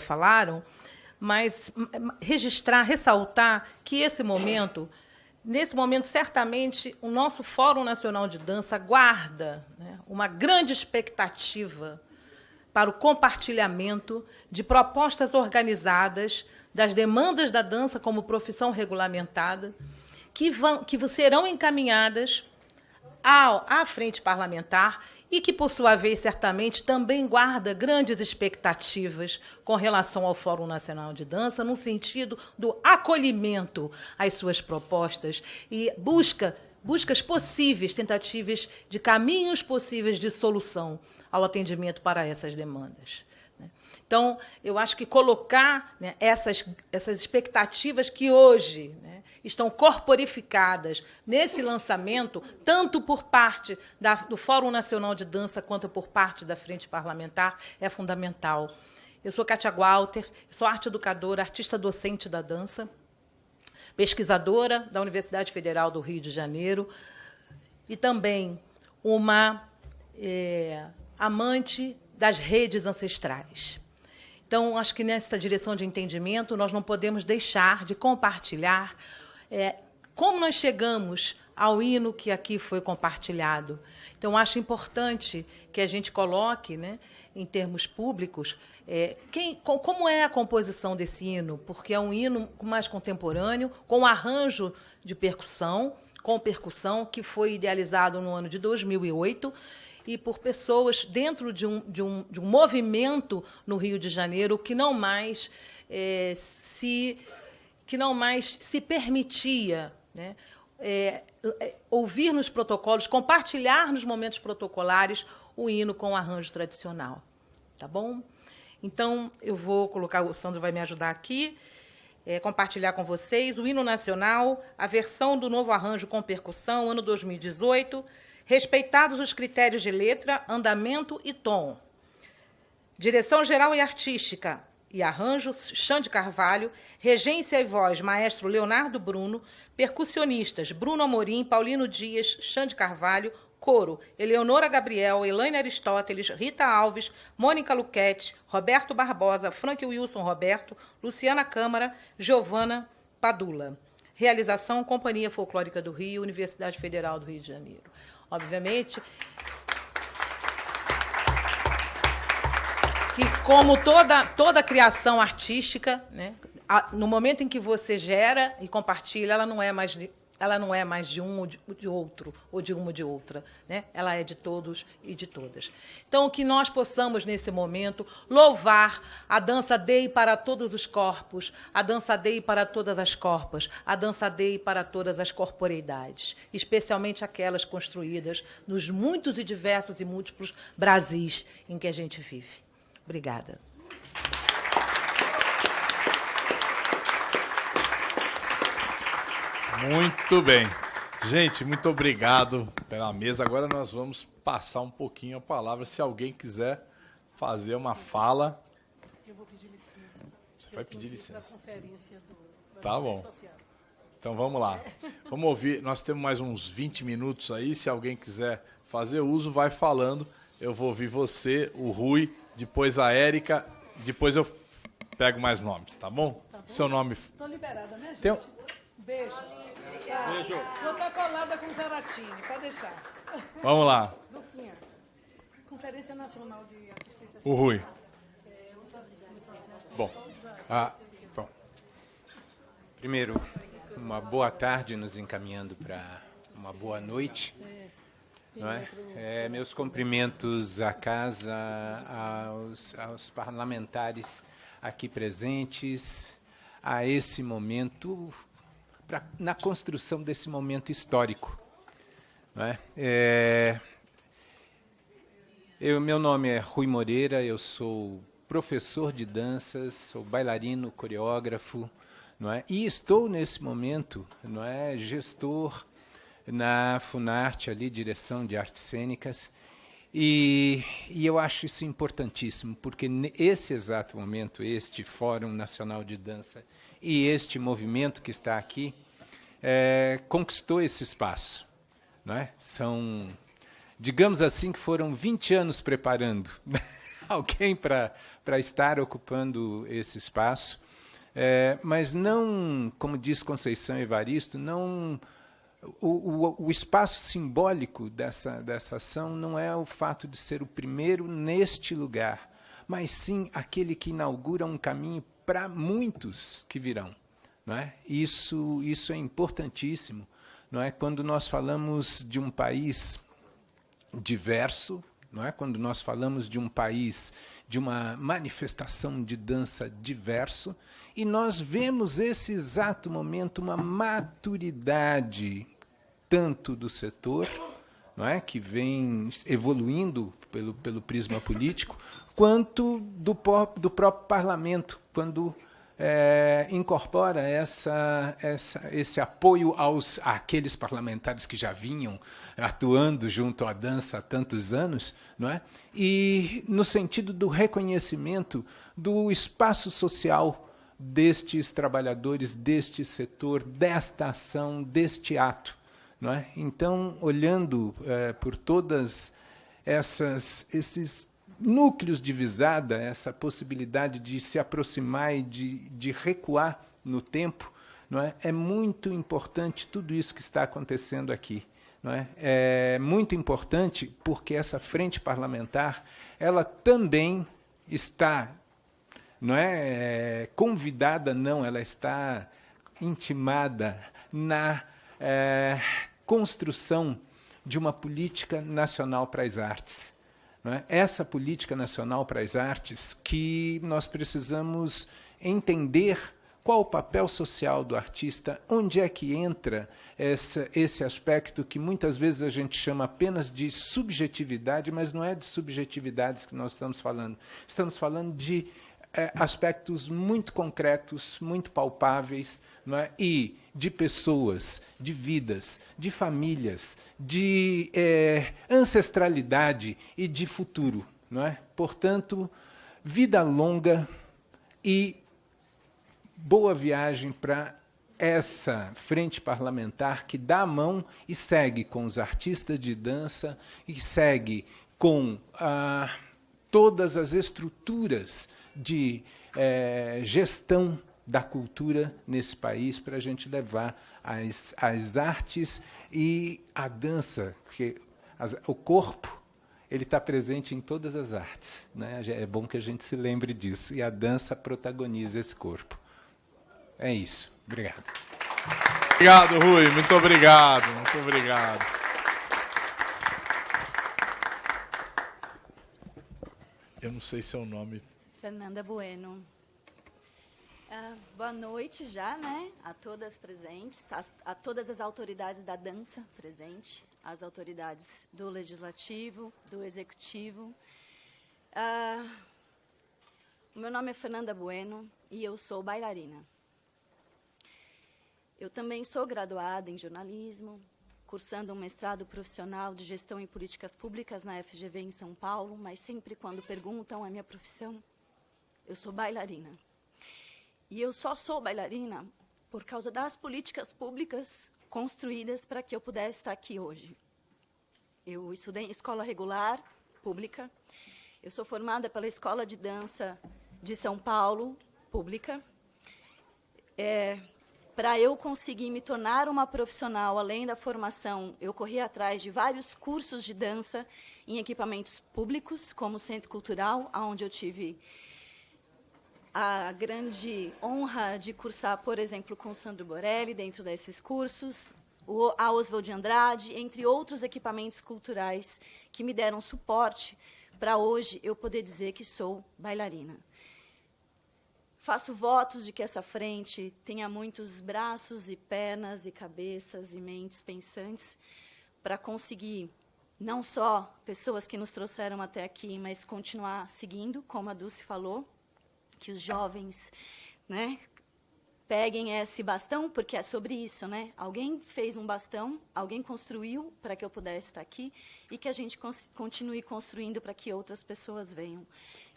falaram, mas registrar, ressaltar que nesse momento, certamente, o nosso Fórum Nacional de Dança guarda, né, uma grande expectativa para o compartilhamento de propostas organizadas das demandas da dança como profissão regulamentada, que serão encaminhadas à frente parlamentar e que, por sua vez, certamente, também guarda grandes expectativas com relação ao Fórum Nacional de Dança, no sentido do acolhimento às suas propostas e buscas possíveis, tentativas de caminhos possíveis de solução ao atendimento para essas demandas. Então, eu acho que colocar, né, essas expectativas que hoje, né, estão corporificadas nesse lançamento, tanto por parte do Fórum Nacional de Dança quanto por parte da Frente Parlamentar, é fundamental. Eu sou Kátia Walter, sou arte educadora, artista docente da dança, pesquisadora da Universidade Federal do Rio de Janeiro e também uma amante das redes ancestrais. Então, acho que nessa direção de entendimento, nós não podemos deixar de compartilhar como nós chegamos ao hino que aqui foi compartilhado. Então, acho importante que a gente coloque, né, em termos públicos, como é a composição desse hino, porque é um hino mais contemporâneo, com arranjo de percussão, que foi idealizado no ano de 2008, e por pessoas dentro de um movimento no Rio de Janeiro que não mais se permitia, né, ouvir nos protocolos, compartilhar nos momentos protocolares o hino com o arranjo tradicional. Tá bom? Então, eu vou colocar, o Sandro vai me ajudar aqui, compartilhar com vocês o hino nacional, a versão do novo arranjo com percussão, ano 2018, respeitados os critérios de letra, andamento e tom. Direção geral e artística e arranjo, Xande Carvalho, regência e voz, maestro Leonardo Bruno, percussionistas, Bruno Amorim, Paulino Dias, Xande Carvalho, coro, Eleonora Gabriel, Elaine Aristóteles, Rita Alves, Mônica Luquete, Roberto Barbosa, Frank Wilson Roberto, Luciana Câmara, Giovana Padula. Realização Companhia Folclórica do Rio, Universidade Federal do Rio de Janeiro. Obviamente que, como toda criação artística, né, no momento em que você gera e compartilha, ela não é mais de um ou de outro, ou de uma ou de outra, né? Ela é de todos e de todas. Então, que nós possamos, nesse momento, louvar a dança Dei para todos os corpos, a dança Dei para todas as corpas, a dança Dei para todas as corporeidades, especialmente aquelas construídas nos muitos e diversos e múltiplos Brasis em que a gente vive. Obrigada. Muito bem. Gente, muito obrigado pela mesa. Agora nós vamos passar um pouquinho a palavra. Se alguém quiser fazer uma fala. Eu vou pedir licença. Você vai pedir licença. Para a conferência da Tá bom. social. Então vamos lá. Vamos ouvir. Nós temos mais uns 20 minutos aí. Se alguém quiser fazer uso, vai falando. Eu vou ouvir você, o Rui, depois a Érica, depois eu pego mais nomes, tá bom? Tá bom? Seu nome. Estou liberada, né, gente? Tem um- Beijo. Beijo. Vou estar colada com o Zaratini, pode deixar. Vamos lá. Lucinha, Conferência Nacional de Assistência O Rui. Bom. Bom. Primeiro, uma boa tarde, nos encaminhando para uma boa noite. Não é? Meus cumprimentos à casa, aos parlamentares aqui presentes, a esse momento, na construção desse momento histórico. Não é? Meu nome é Rui Moreira, eu sou professor de danças, sou bailarino, coreógrafo, não é? E estou, nesse momento, não é, gestor na Funarte, ali, Direção de Artes Cênicas, e eu acho isso importantíssimo, porque nesse exato momento, este Fórum Nacional de Dança e este movimento que está aqui, conquistou esse espaço. Não é? São, digamos assim, que foram 20 anos preparando alguém para estar ocupando esse espaço, mas não, como diz Conceição Evaristo, não... O espaço simbólico dessa ação não é o fato de ser o primeiro neste lugar, mas sim aquele que inaugura um caminho para muitos que virão. Não é? Isso é importantíssimo. Não é? Quando nós falamos de um país diverso, não é? Quando nós falamos de um país, de uma manifestação de dança diverso, e nós vemos esse exato momento uma maturidade tanto do setor, não é, que vem evoluindo pelo prisma político, quanto do próprio parlamento, quando incorpora esse apoio àqueles parlamentares que já vinham atuando junto à dança há tantos anos, não é? E no sentido do reconhecimento do espaço social destes trabalhadores, deste setor, desta ação, deste ato. Não é? Então, olhando por todas esses núcleos de visada, essa possibilidade de se aproximar e de recuar no tempo, não é? É muito importante tudo isso que está acontecendo aqui. Não é? É muito importante porque essa frente parlamentar, ela também está, não é, convidada, não, ela está intimada na construção de uma política nacional para as artes. Não é? Essa política nacional para as artes que nós precisamos entender qual o papel social do artista, onde é que entra esse aspecto que muitas vezes a gente chama apenas de subjetividade, mas não é de subjetividades que nós estamos falando. Estamos falando de aspectos muito concretos, muito palpáveis, não é? E de pessoas, de vidas, de famílias, de ancestralidade e de futuro. Não é? Portanto, vida longa e boa viagem para essa frente parlamentar que dá a mão e segue com os artistas de dança e segue com todas as estruturas de gestão da cultura nesse país para a gente levar as artes e a dança, porque o corpo ele está presente em todas as artes, né? É bom que a gente se lembre disso, e a dança protagoniza esse corpo. É isso. Obrigado. Obrigado, Rui. Muito obrigado. Muito obrigado. Eu não sei seu nome. Fernanda Bueno. Boa noite já, né? A todas presentes, a todas as autoridades da dança presentes, as autoridades do Legislativo, do Executivo. O meu nome é Fernanda Bueno e eu sou bailarina. Eu também sou graduada em jornalismo, cursando um mestrado profissional de gestão em políticas públicas na FGV em São Paulo, mas sempre quando perguntam a minha profissão, eu sou bailarina. E eu só sou bailarina por causa das políticas públicas construídas para que eu pudesse estar aqui hoje. Eu estudei em escola regular, pública. Eu sou formada pela Escola de Dança de São Paulo, pública. Para eu conseguir me tornar uma profissional, além da formação, eu corri atrás de vários cursos de dança em equipamentos públicos, como o Centro Cultural, onde eu tive a grande honra de cursar, por exemplo, com o Sandro Borelli, dentro desses cursos, a Oswald de Andrade, entre outros equipamentos culturais que me deram suporte para hoje eu poder dizer que sou bailarina. Faço votos de que essa frente tenha muitos braços e pernas e cabeças e mentes pensantes para conseguir não só pessoas que nos trouxeram até aqui, mas continuar seguindo, como a Dulce falou, que os jovens, né, peguem esse bastão, porque é sobre isso, né? Alguém fez um bastão, alguém construiu para que eu pudesse estar aqui e que a gente continue construindo para que outras pessoas venham.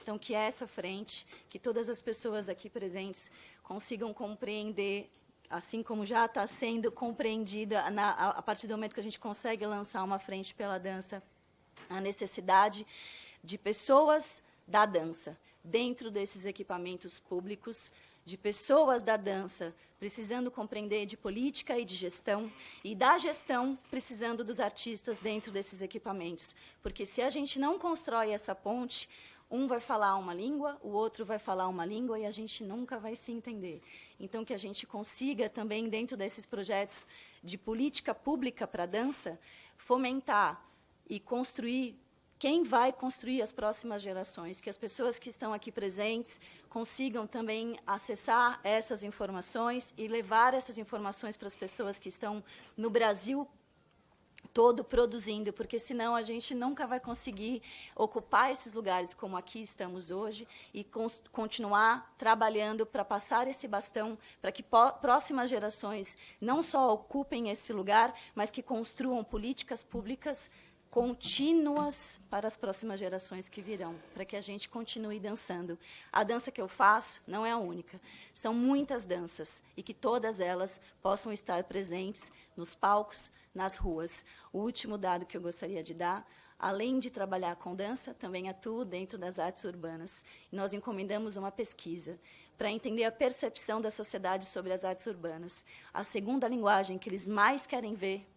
Então, que essa frente, que todas as pessoas aqui presentes consigam compreender, assim como já está sendo compreendida a partir do momento que a gente consegue lançar uma frente pela dança, a necessidade de pessoas da dança dentro desses equipamentos públicos, de pessoas da dança precisando compreender de política e de gestão, e da gestão precisando dos artistas dentro desses equipamentos. Porque se a gente não constrói essa ponte, um vai falar uma língua, o outro vai falar uma língua, e a gente nunca vai se entender. Então, que a gente consiga também, dentro desses projetos de política pública para a dança, fomentar e construir quem vai construir as próximas gerações, que as pessoas que estão aqui presentes consigam também acessar essas informações e levar essas informações para as pessoas que estão no Brasil todo produzindo, porque senão a gente nunca vai conseguir ocupar esses lugares como aqui estamos hoje e continuar trabalhando para passar esse bastão para que próximas gerações não só ocupem esse lugar, mas que construam políticas públicas contínuas para as próximas gerações que virão, para que a gente continue dançando. A dança que eu faço não é a única, são muitas danças, e que todas elas possam estar presentes nos palcos, nas ruas. O último dado que eu gostaria de dar, além de trabalhar com dança, também atuo dentro das artes urbanas. Nós encomendamos uma pesquisa para entender a percepção da sociedade sobre as artes urbanas. A segunda linguagem que eles mais querem ver,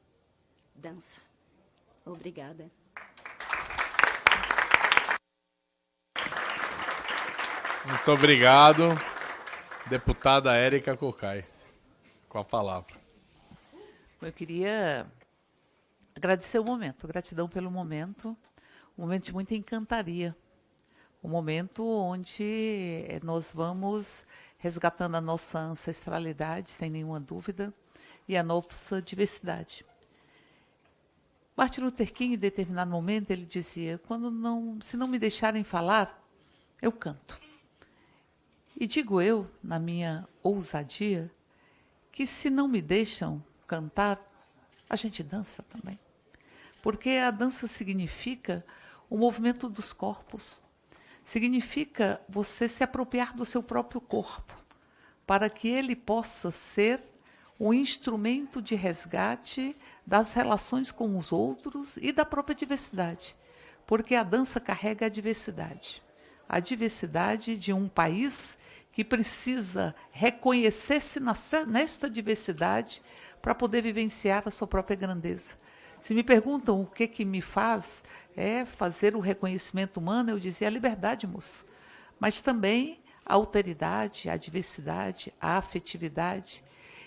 dança. Obrigada. Muito obrigado. Deputada Érica Cocai, com a palavra. Eu queria agradecer o momento, gratidão pelo momento, um momento de muita encantaria, um momento onde nós vamos resgatando a nossa ancestralidade, sem nenhuma dúvida, e a nossa diversidade. Martin Luther King, em determinado momento, ele dizia, se não me deixarem falar, eu canto. E digo eu, na minha ousadia, que se não me deixam cantar, a gente dança também. Porque a dança significa o movimento dos corpos, significa você se apropriar do seu próprio corpo, para que ele possa ser um instrumento de resgate das relações com os outros e da própria diversidade. Porque a dança carrega a diversidade de um país que precisa reconhecer-se nesta diversidade para poder vivenciar a sua própria grandeza. Se me perguntam o que me faz fazer o reconhecimento humano, eu dizia a liberdade, moço. Mas também a alteridade, a diversidade, a afetividade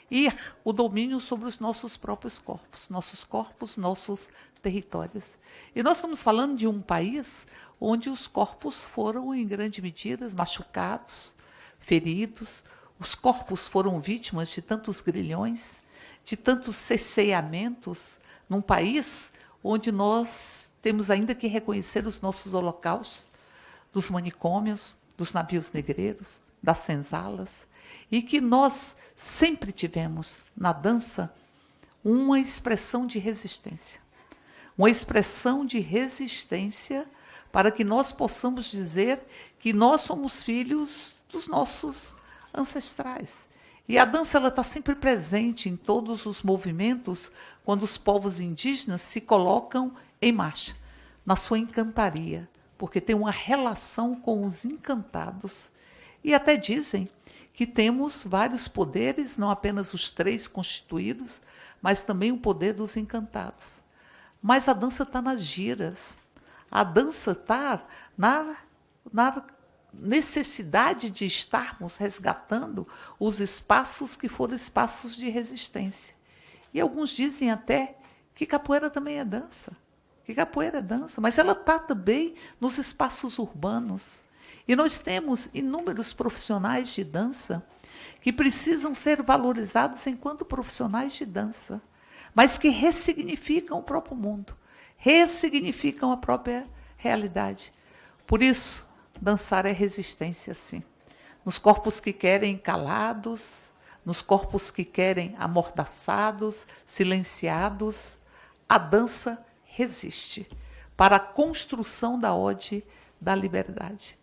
e o domínio sobre os nossos próprios corpos, nossos territórios. E nós estamos falando de um país onde os corpos foram, em grande medida, machucados, feridos, os corpos foram vítimas de tantos grilhões, de tantos cesseamentos, num país onde nós temos ainda que reconhecer os nossos holocaustos, dos manicômios, dos navios negreiros, das senzalas, e que nós sempre tivemos na dança uma expressão de resistência. Uma expressão de resistência para que nós possamos dizer que nós somos filhos dos nossos ancestrais. E a dança está sempre presente em todos os movimentos quando os povos indígenas se colocam em marcha, na sua encantaria, porque tem uma relação com os encantados. E até dizem que temos vários poderes, não apenas os 3 constituídos, mas também o poder dos encantados. Mas a dança está nas giras, a dança está na necessidade de estarmos resgatando os espaços que foram espaços de resistência. E alguns dizem até que capoeira também é dança, mas ela está também nos espaços urbanos. E nós temos inúmeros profissionais de dança que precisam ser valorizados enquanto profissionais de dança, mas que ressignificam o próprio mundo, ressignificam a própria realidade. Por isso, dançar é resistência, sim. Nos corpos que querem calados, nos corpos que querem amordaçados, silenciados, a dança resiste para a construção da ode da liberdade.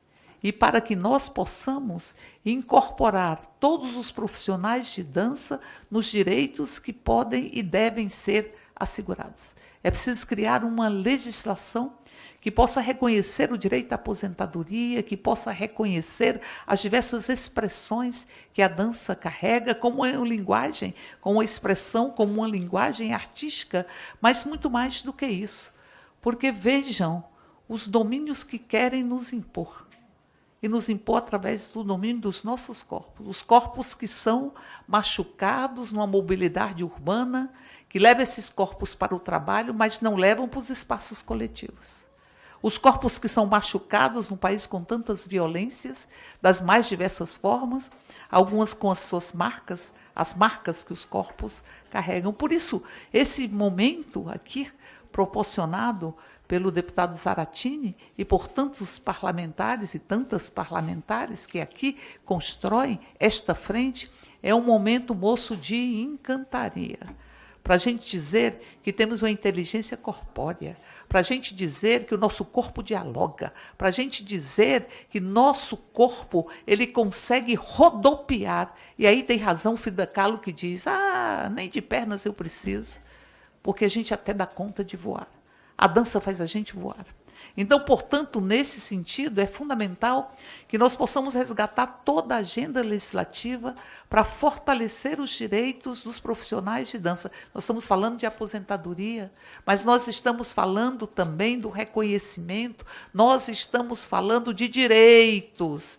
E para que nós possamos incorporar todos os profissionais de dança nos direitos que podem e devem ser assegurados. É preciso criar uma legislação que possa reconhecer o direito à aposentadoria, que possa reconhecer as diversas expressões que a dança carrega como uma linguagem, como uma expressão, como uma linguagem artística, mas muito mais do que isso. Porque vejam os domínios que querem nos impor. E nos impor através do domínio dos nossos corpos. Os corpos que são machucados numa mobilidade urbana, que levam esses corpos para o trabalho, mas não levam para os espaços coletivos. Os corpos que são machucados num país com tantas violências, das mais diversas formas, algumas com as suas marcas, as marcas que os corpos carregam. Por isso, esse momento aqui, proporcionado pelo deputado Zaratini e por tantos parlamentares e tantas parlamentares que aqui constroem esta frente, é um momento, moço, de encantaria. Para a gente dizer que temos uma inteligência corpórea, para a gente dizer que o nosso corpo dialoga, para a gente dizer que nosso corpo ele consegue rodopiar. E aí tem razão Frida Kahlo que diz, nem de pernas eu preciso, porque a gente até dá conta de voar. A dança faz a gente voar. Então, portanto, nesse sentido, é fundamental que nós possamos resgatar toda a agenda legislativa para fortalecer os direitos dos profissionais de dança. Nós estamos falando de aposentadoria, mas nós estamos falando também do reconhecimento, nós estamos falando de direitos,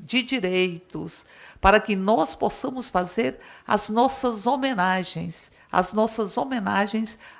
para que nós possamos fazer as nossas homenagens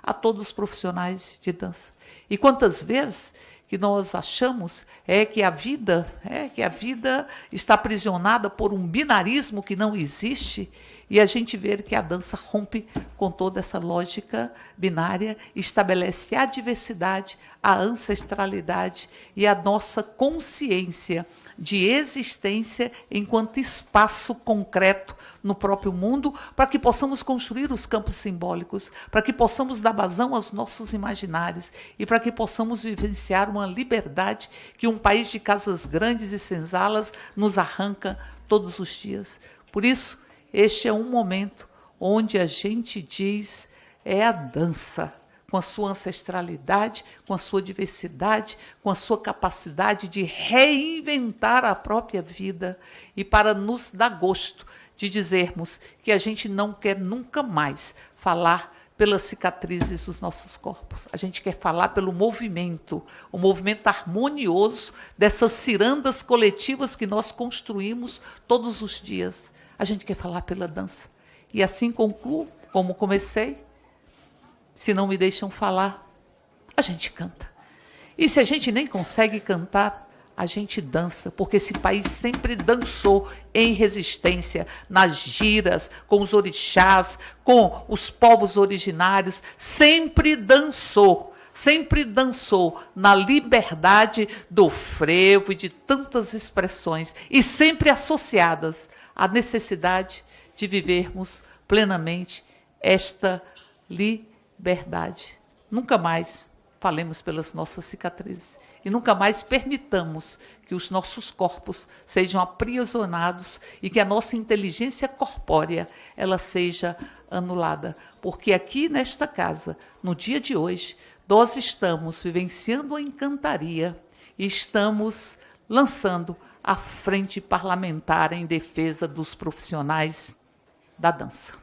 a todos os profissionais de dança. E quantas vezes que nós achamos que a vida está aprisionada por um binarismo que não existe, e a gente vê que a dança rompe com toda essa lógica binária, estabelece a diversidade, a ancestralidade e a nossa consciência de existência enquanto espaço concreto no próprio mundo, para que possamos construir os campos simbólicos, para que possamos dar vazão aos nossos imaginários e para que possamos vivenciar uma liberdade que um país de casas grandes e senzalas nos arranca todos os dias. Por isso, este é um momento onde a gente diz, é a dança, com a sua ancestralidade, com a sua diversidade, com a sua capacidade de reinventar a própria vida e para nos dar gosto de dizermos que a gente não quer nunca mais falar pelas cicatrizes dos nossos corpos. A gente quer falar pelo movimento, o movimento harmonioso dessas cirandas coletivas que nós construímos todos os dias. A gente quer falar pela dança. E assim concluo, como comecei. Se não me deixam falar, a gente canta. E se a gente nem consegue cantar, a gente dança, porque esse país sempre dançou em resistência, nas giras, com os orixás, com os povos originários, sempre dançou na liberdade do frevo e de tantas expressões, e sempre associadas à necessidade de vivermos plenamente esta liberdade. Nunca mais falemos pelas nossas cicatrizes e nunca mais permitamos que os nossos corpos sejam aprisionados e que a nossa inteligência corpórea ela seja anulada. Porque aqui nesta casa, no dia de hoje, nós estamos vivenciando a encantaria e estamos lançando a frente parlamentar em defesa dos profissionais da dança.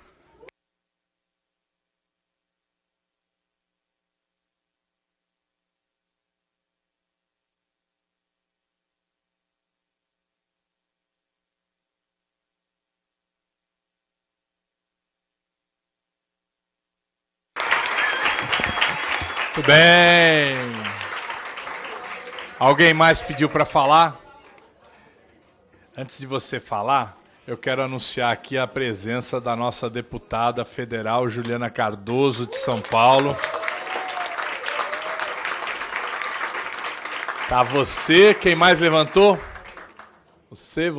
Muito bem. Alguém mais pediu para falar? Antes de você falar, eu quero anunciar aqui a presença da nossa deputada federal, Juliana Cardoso, de São Paulo. Tá você, quem mais levantou? Você.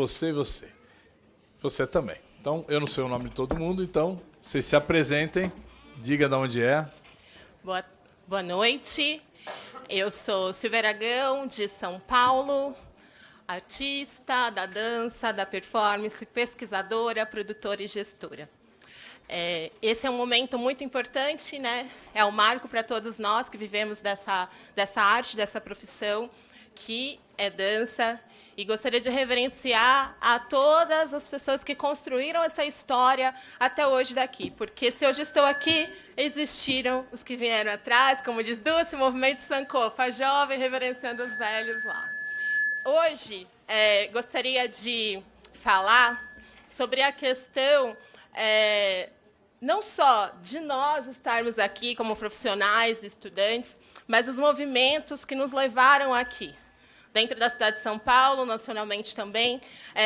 Você também. Então, eu não sei o nome de todo mundo, então, vocês se apresentem, diga de onde é. Boa noite, eu sou Silvia Aragão, de São Paulo, artista da dança, da performance, pesquisadora, produtora e gestora. Esse é um momento muito importante, né? É um marco para todos nós que vivemos dessa arte, dessa profissão, que é dança. E gostaria de reverenciar a todas as pessoas que construíram essa história até hoje daqui. Porque se hoje estou aqui, existiram os que vieram atrás, como diz Dulce, movimento Sankofa, jovem reverenciando os velhos lá. Hoje, gostaria de falar sobre a questão não só de nós estarmos aqui como profissionais, estudantes, mas os movimentos que nos levaram aqui. Dentro da cidade de São Paulo, nacionalmente também,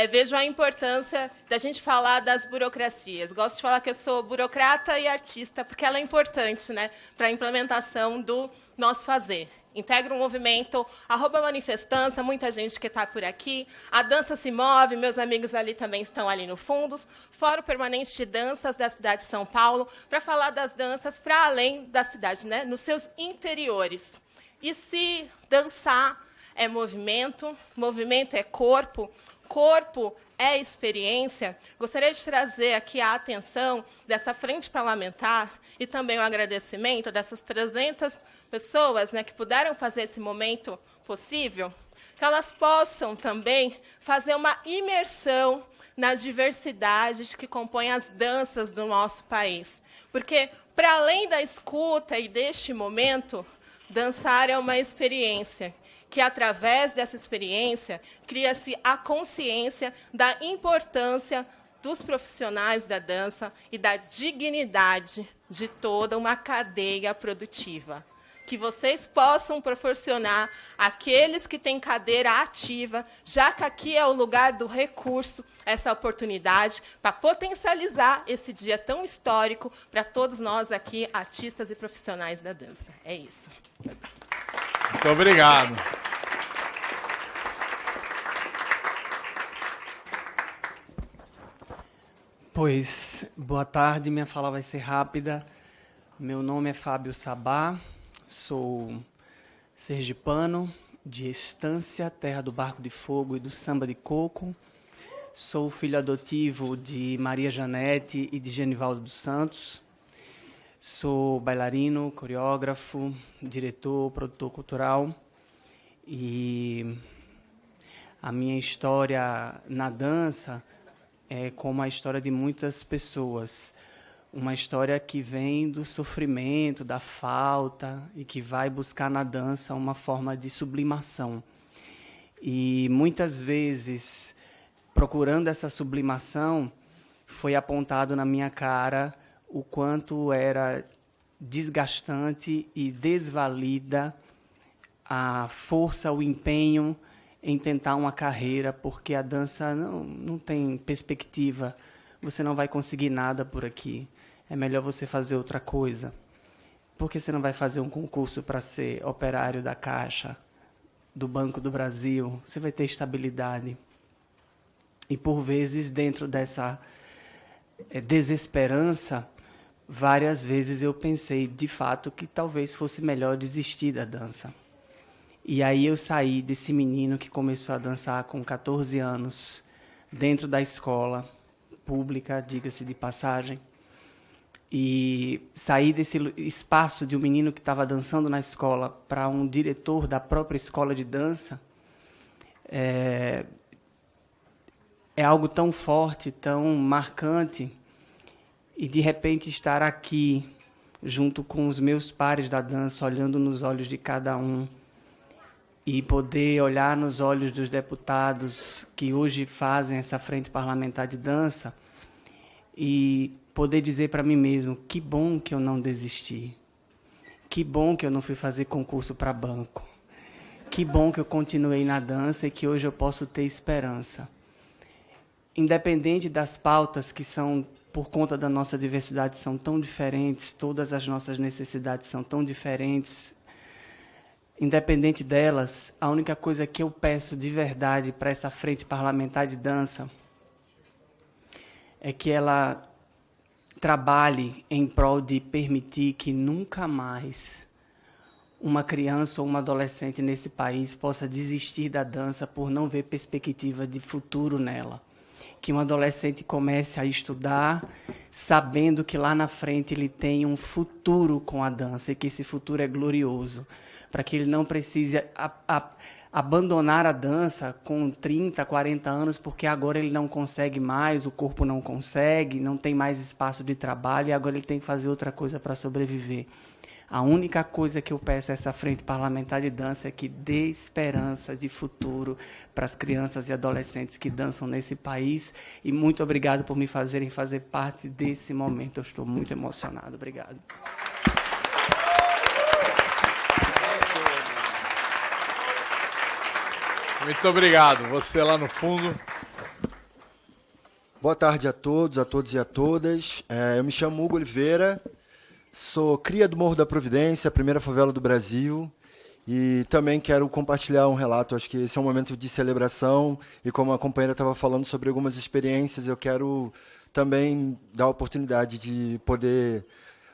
vejo a importância da gente falar das burocracias. Gosto de falar que eu sou burocrata e artista, porque ela é importante, né, para a implementação do nosso fazer. Integro um movimento, @manifestança, muita gente que está por aqui. A Dança Se Move, meus amigos ali também estão ali no fundo. Fórum Permanente de Danças da cidade de São Paulo, para falar das danças para além da cidade, né, nos seus interiores. E se dançar é movimento, movimento é corpo, corpo é experiência, gostaria de trazer aqui a atenção dessa frente parlamentar e também o agradecimento dessas 300 pessoas, né, que puderam fazer esse momento possível, que elas possam também fazer uma imersão nas diversidades que compõem as danças do nosso país. Porque, para além da escuta e deste momento, dançar é uma experiência, que, através dessa experiência, cria-se a consciência da importância dos profissionais da dança e da dignidade de toda uma cadeia produtiva. Que vocês possam proporcionar àqueles que têm cadeira ativa, já que aqui é o lugar do recurso, essa oportunidade para potencializar esse dia tão histórico para todos nós aqui, artistas e profissionais da dança. É isso. Muito obrigado. Pois, boa tarde, minha fala vai ser rápida. Meu nome é Fábio Sabá, sou sergipano, de Estância, terra do Barco de Fogo e do Samba de Coco. Sou filho adotivo de Maria Janete e de Genivaldo dos Santos. Sou bailarino, coreógrafo, diretor, produtor cultural. E a minha história na dança é como a história de muitas pessoas. Uma história que vem do sofrimento, da falta, e que vai buscar na dança uma forma de sublimação. E muitas vezes, procurando essa sublimação, foi apontado na minha cara o quanto era desgastante e desvalida a força, o empenho em tentar uma carreira, porque a dança não tem perspectiva, você não vai conseguir nada por aqui, é melhor você fazer outra coisa. Por que você não vai fazer um concurso para ser operário da Caixa, do Banco do Brasil? Você vai ter estabilidade. E, por vezes, dentro dessa desesperança, várias vezes eu pensei, de fato, que talvez fosse melhor desistir da dança. E aí eu saí desse menino que começou a dançar com 14 anos, dentro da escola pública, diga-se de passagem, e saí desse espaço de um menino que estava dançando na escola para um diretor da própria escola de dança, é algo tão forte, tão marcante, e de repente estar aqui, junto com os meus pares da dança, olhando nos olhos de cada um, e poder olhar nos olhos dos deputados que hoje fazem essa frente parlamentar de dança, e poder dizer para mim mesmo, que bom que eu não desisti, que bom que eu não fui fazer concurso para banco, que bom que eu continuei na dança e que hoje eu posso ter esperança. Independente das pautas que são, por conta da nossa diversidade, são tão diferentes, todas as nossas necessidades são tão diferentes, independente delas, a única coisa que eu peço de verdade para essa frente parlamentar de dança é que ela trabalhe em prol de permitir que nunca mais uma criança ou uma adolescente nesse país possa desistir da dança por não ver perspectiva de futuro nela. Que um adolescente comece a estudar sabendo que lá na frente ele tem um futuro com a dança e que esse futuro é glorioso, para que ele não precise abandonar a dança com 30, 40 anos, porque agora ele não consegue mais, o corpo não consegue, não tem mais espaço de trabalho e agora ele tem que fazer outra coisa para sobreviver. A única coisa que eu peço a essa frente parlamentar de dança é que dê esperança de futuro para as crianças e adolescentes que dançam nesse país. E muito obrigado por me fazerem fazer parte desse momento. Eu estou muito emocionado. Obrigado. Muito obrigado. Você lá no fundo. Boa tarde a todos e a todas. Eu me chamo Hugo Oliveira. Sou cria do Morro da Providência, a primeira favela do Brasil, e também quero compartilhar um relato. Acho que esse é um momento de celebração, e como a companheira estava falando sobre algumas experiências, eu quero também dar a oportunidade de poder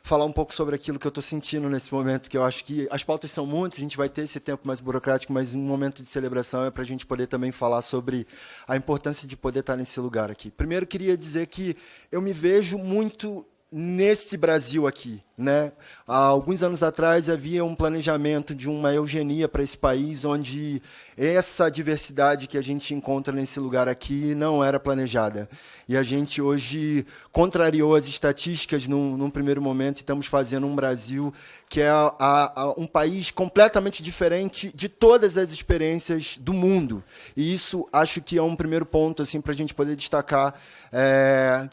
falar um pouco sobre aquilo que eu estou sentindo nesse momento, que eu acho que as pautas são muitas, a gente vai ter esse tempo mais burocrático, mas um momento de celebração é para a gente poder também falar sobre a importância de poder estar nesse lugar aqui. Primeiro, queria dizer que eu me vejo muito nesse Brasil aqui, né? Há alguns anos atrás havia um planejamento de uma eugenia para esse país, onde essa diversidade que a gente encontra nesse lugar aqui não era planejada. E a gente hoje contrariou as estatísticas num primeiro momento e estamos fazendo um Brasil que é um país completamente diferente de todas as experiências do mundo. E isso acho que é um primeiro ponto assim, para a gente poder destacar,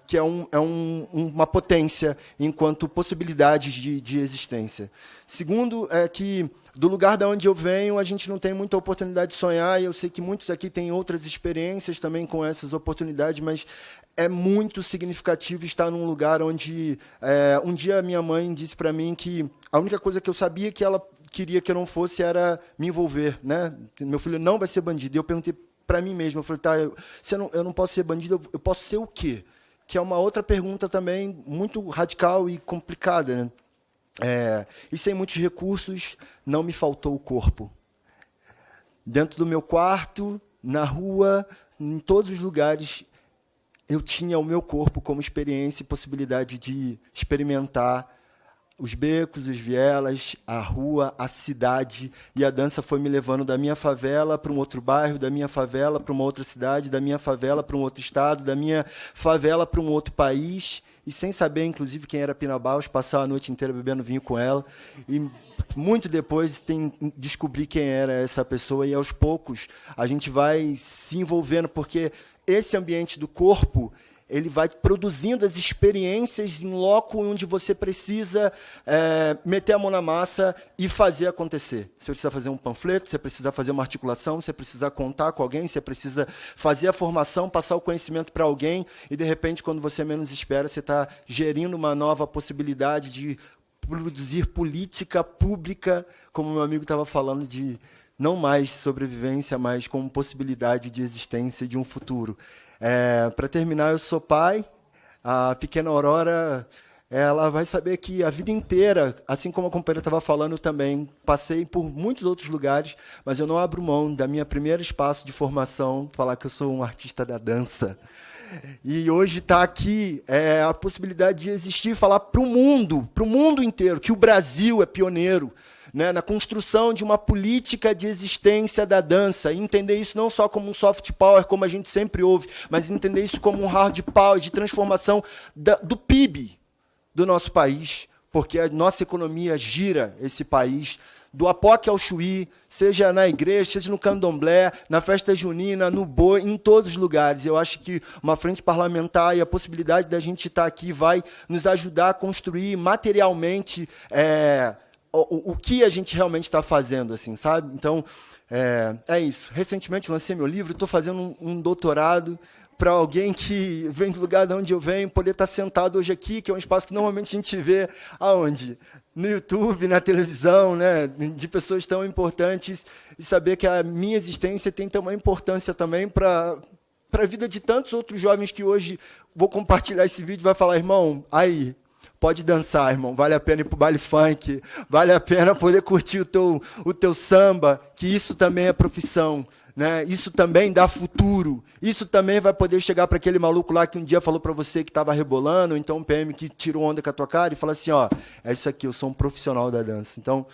que é uma potência enquanto possibilidades de existência. Segundo, é que do lugar de onde eu venho, a gente não tem muita oportunidade de sonhar, e eu sei que muitos aqui têm outras experiências também com essas oportunidades, mas é muito significativo estar num lugar onde um dia minha mãe disse para mim que a única coisa que eu sabia que ela queria que eu não fosse era me envolver, né? Meu filho não vai ser bandido. E eu perguntei para mim mesmo, eu falei, tá, eu não posso ser bandido, eu posso ser o quê? Que é uma outra pergunta também muito radical e complicada, né? E sem muitos recursos, não me faltou o corpo. Dentro do meu quarto, na rua, em todos os lugares, eu tinha o meu corpo como experiência e possibilidade de experimentar os becos, os vielas, a rua, a cidade, e a dança foi me levando da minha favela para um outro bairro, da minha favela para uma outra cidade, da minha favela para um outro estado, da minha favela para um outro país, e sem saber, inclusive, quem era Pina Bausch, passar a noite inteira bebendo vinho com ela, e muito depois descobri quem era essa pessoa, e aos poucos a gente vai se envolvendo, porque esse ambiente do corpo, ele vai produzindo as experiências em loco onde você precisa meter a mão na massa e fazer acontecer. Você precisa fazer um panfleto, você precisa fazer uma articulação, você precisa contar com alguém, você precisa fazer a formação, passar o conhecimento para alguém, e, de repente, quando você menos espera, você está gerindo uma nova possibilidade de produzir política pública, como meu amigo estava falando, de não mais sobrevivência, mas como possibilidade de existência de um futuro. Para terminar, eu sou pai. A pequena Aurora, ela vai saber que a vida inteira, assim como a companheira estava falando, eu também passei por muitos outros lugares, mas eu não abro mão da minha primeiro espaço de formação, falar que eu sou um artista da dança. E hoje está aqui a possibilidade de existir e falar para o mundo inteiro, que o Brasil é pioneiro, né, na construção de uma política de existência da dança, e entender isso não só como um soft power, como a gente sempre ouve, mas entender isso como um hard power de transformação do PIB do nosso país, porque a nossa economia gira esse país, do Apoque ao Chuí, seja na igreja, seja no candomblé, na festa junina, no boi, em todos os lugares. Eu acho que uma frente parlamentar e a possibilidade da gente estar aqui vai nos ajudar a construir materialmente o que a gente realmente está fazendo, assim, sabe? Então, é isso. Recentemente lancei meu livro, estou fazendo um doutorado para alguém que vem do lugar de onde eu venho, poder estar sentado hoje aqui, que é um espaço que normalmente a gente vê aonde? No YouTube, na televisão, né? De pessoas tão importantes, e saber que a minha existência tem uma importância também para a vida de tantos outros jovens que hoje vou compartilhar esse vídeo e vai falar, irmão, aí, pode dançar, irmão, vale a pena ir para o baile funk, vale a pena poder curtir o teu samba, que isso também é profissão, né? Isso também dá futuro, isso também vai poder chegar para aquele maluco lá que um dia falou para você que estava rebolando, ou então um PM que tirou onda com a tua cara e fala assim, ó, é isso aqui, eu sou um profissional da dança. Então,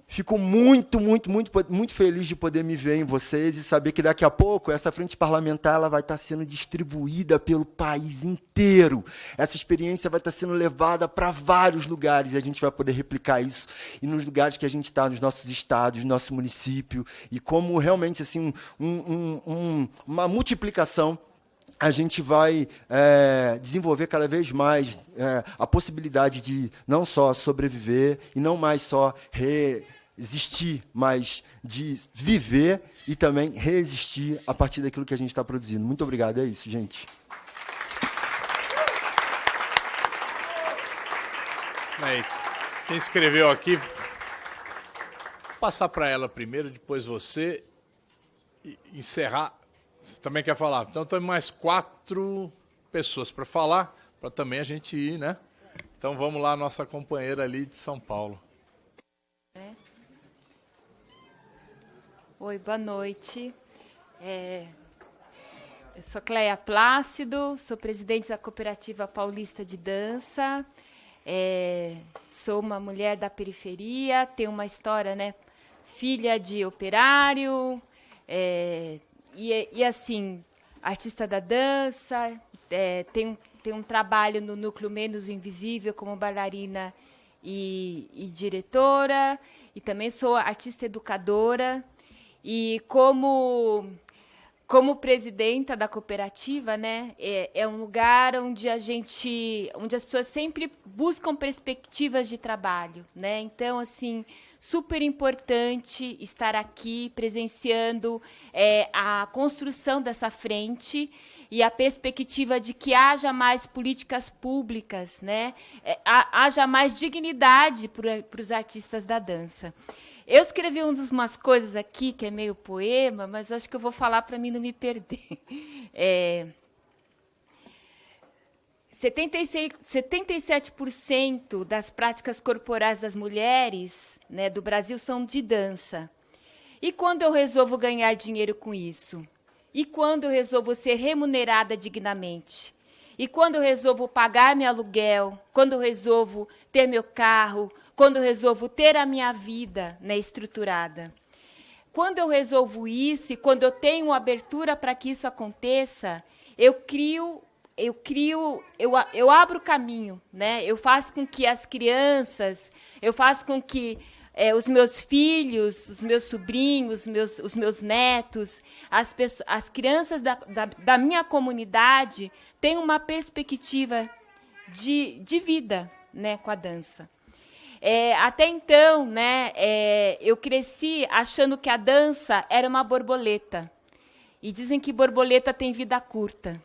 fico muito, muito, muito, muito feliz de poder me ver em vocês e saber que daqui a pouco essa frente parlamentar ela vai estar sendo distribuída pelo país inteiro. Essa experiência vai estar sendo levada para vários lugares e a gente vai poder replicar isso e nos lugares que a gente está, nos nossos estados, no nosso município, e como realmente assim uma multiplicação a gente vai desenvolver cada vez mais a possibilidade de não só sobreviver e não mais só existir, mas de viver e também resistir a partir daquilo que a gente está produzindo. Muito obrigado, é isso, gente. Aí, quem escreveu aqui, vou passar para ela primeiro, depois você, e encerrar. Você também quer falar? Então, tem mais 4 pessoas para falar, para também a gente ir, né? Então, vamos lá, nossa companheira ali de São Paulo. Oi, boa noite. Eu sou Cleia Plácido, sou presidente da Cooperativa Paulista de Dança, sou uma mulher da periferia, tenho uma história, né? Filha de operário, e assim, artista da dança, tenho um trabalho no Núcleo Menos Invisível como bailarina e diretora, e também sou artista educadora, e como presidenta da cooperativa, né, é um lugar onde onde as pessoas sempre buscam perspectivas de trabalho, né? Então, assim, super importante estar aqui presenciando a construção dessa frente e a perspectiva de que haja mais políticas públicas, né? Haja mais dignidade para os artistas da dança. Eu escrevi umas coisas aqui, que é meio poema, mas acho que eu vou falar para mim não me perder. 77% das práticas corporais das mulheres, né, do Brasil são de dança. E quando eu resolvo ganhar dinheiro com isso? E quando eu resolvo ser remunerada dignamente? E quando eu resolvo pagar meu aluguel, quando eu resolvo ter meu carro, quando eu resolvo ter a minha vida, né, estruturada. Quando eu resolvo isso e quando eu tenho abertura para que isso aconteça, eu abro o caminho, né? Eu faço com que as crianças, eu faço com que os meus filhos, os meus sobrinhos, os meus netos, as crianças da minha comunidade tenham uma perspectiva de vida, né, com a dança. Até então, né, eu cresci achando que a dança era uma borboleta. E dizem que borboleta tem vida curta.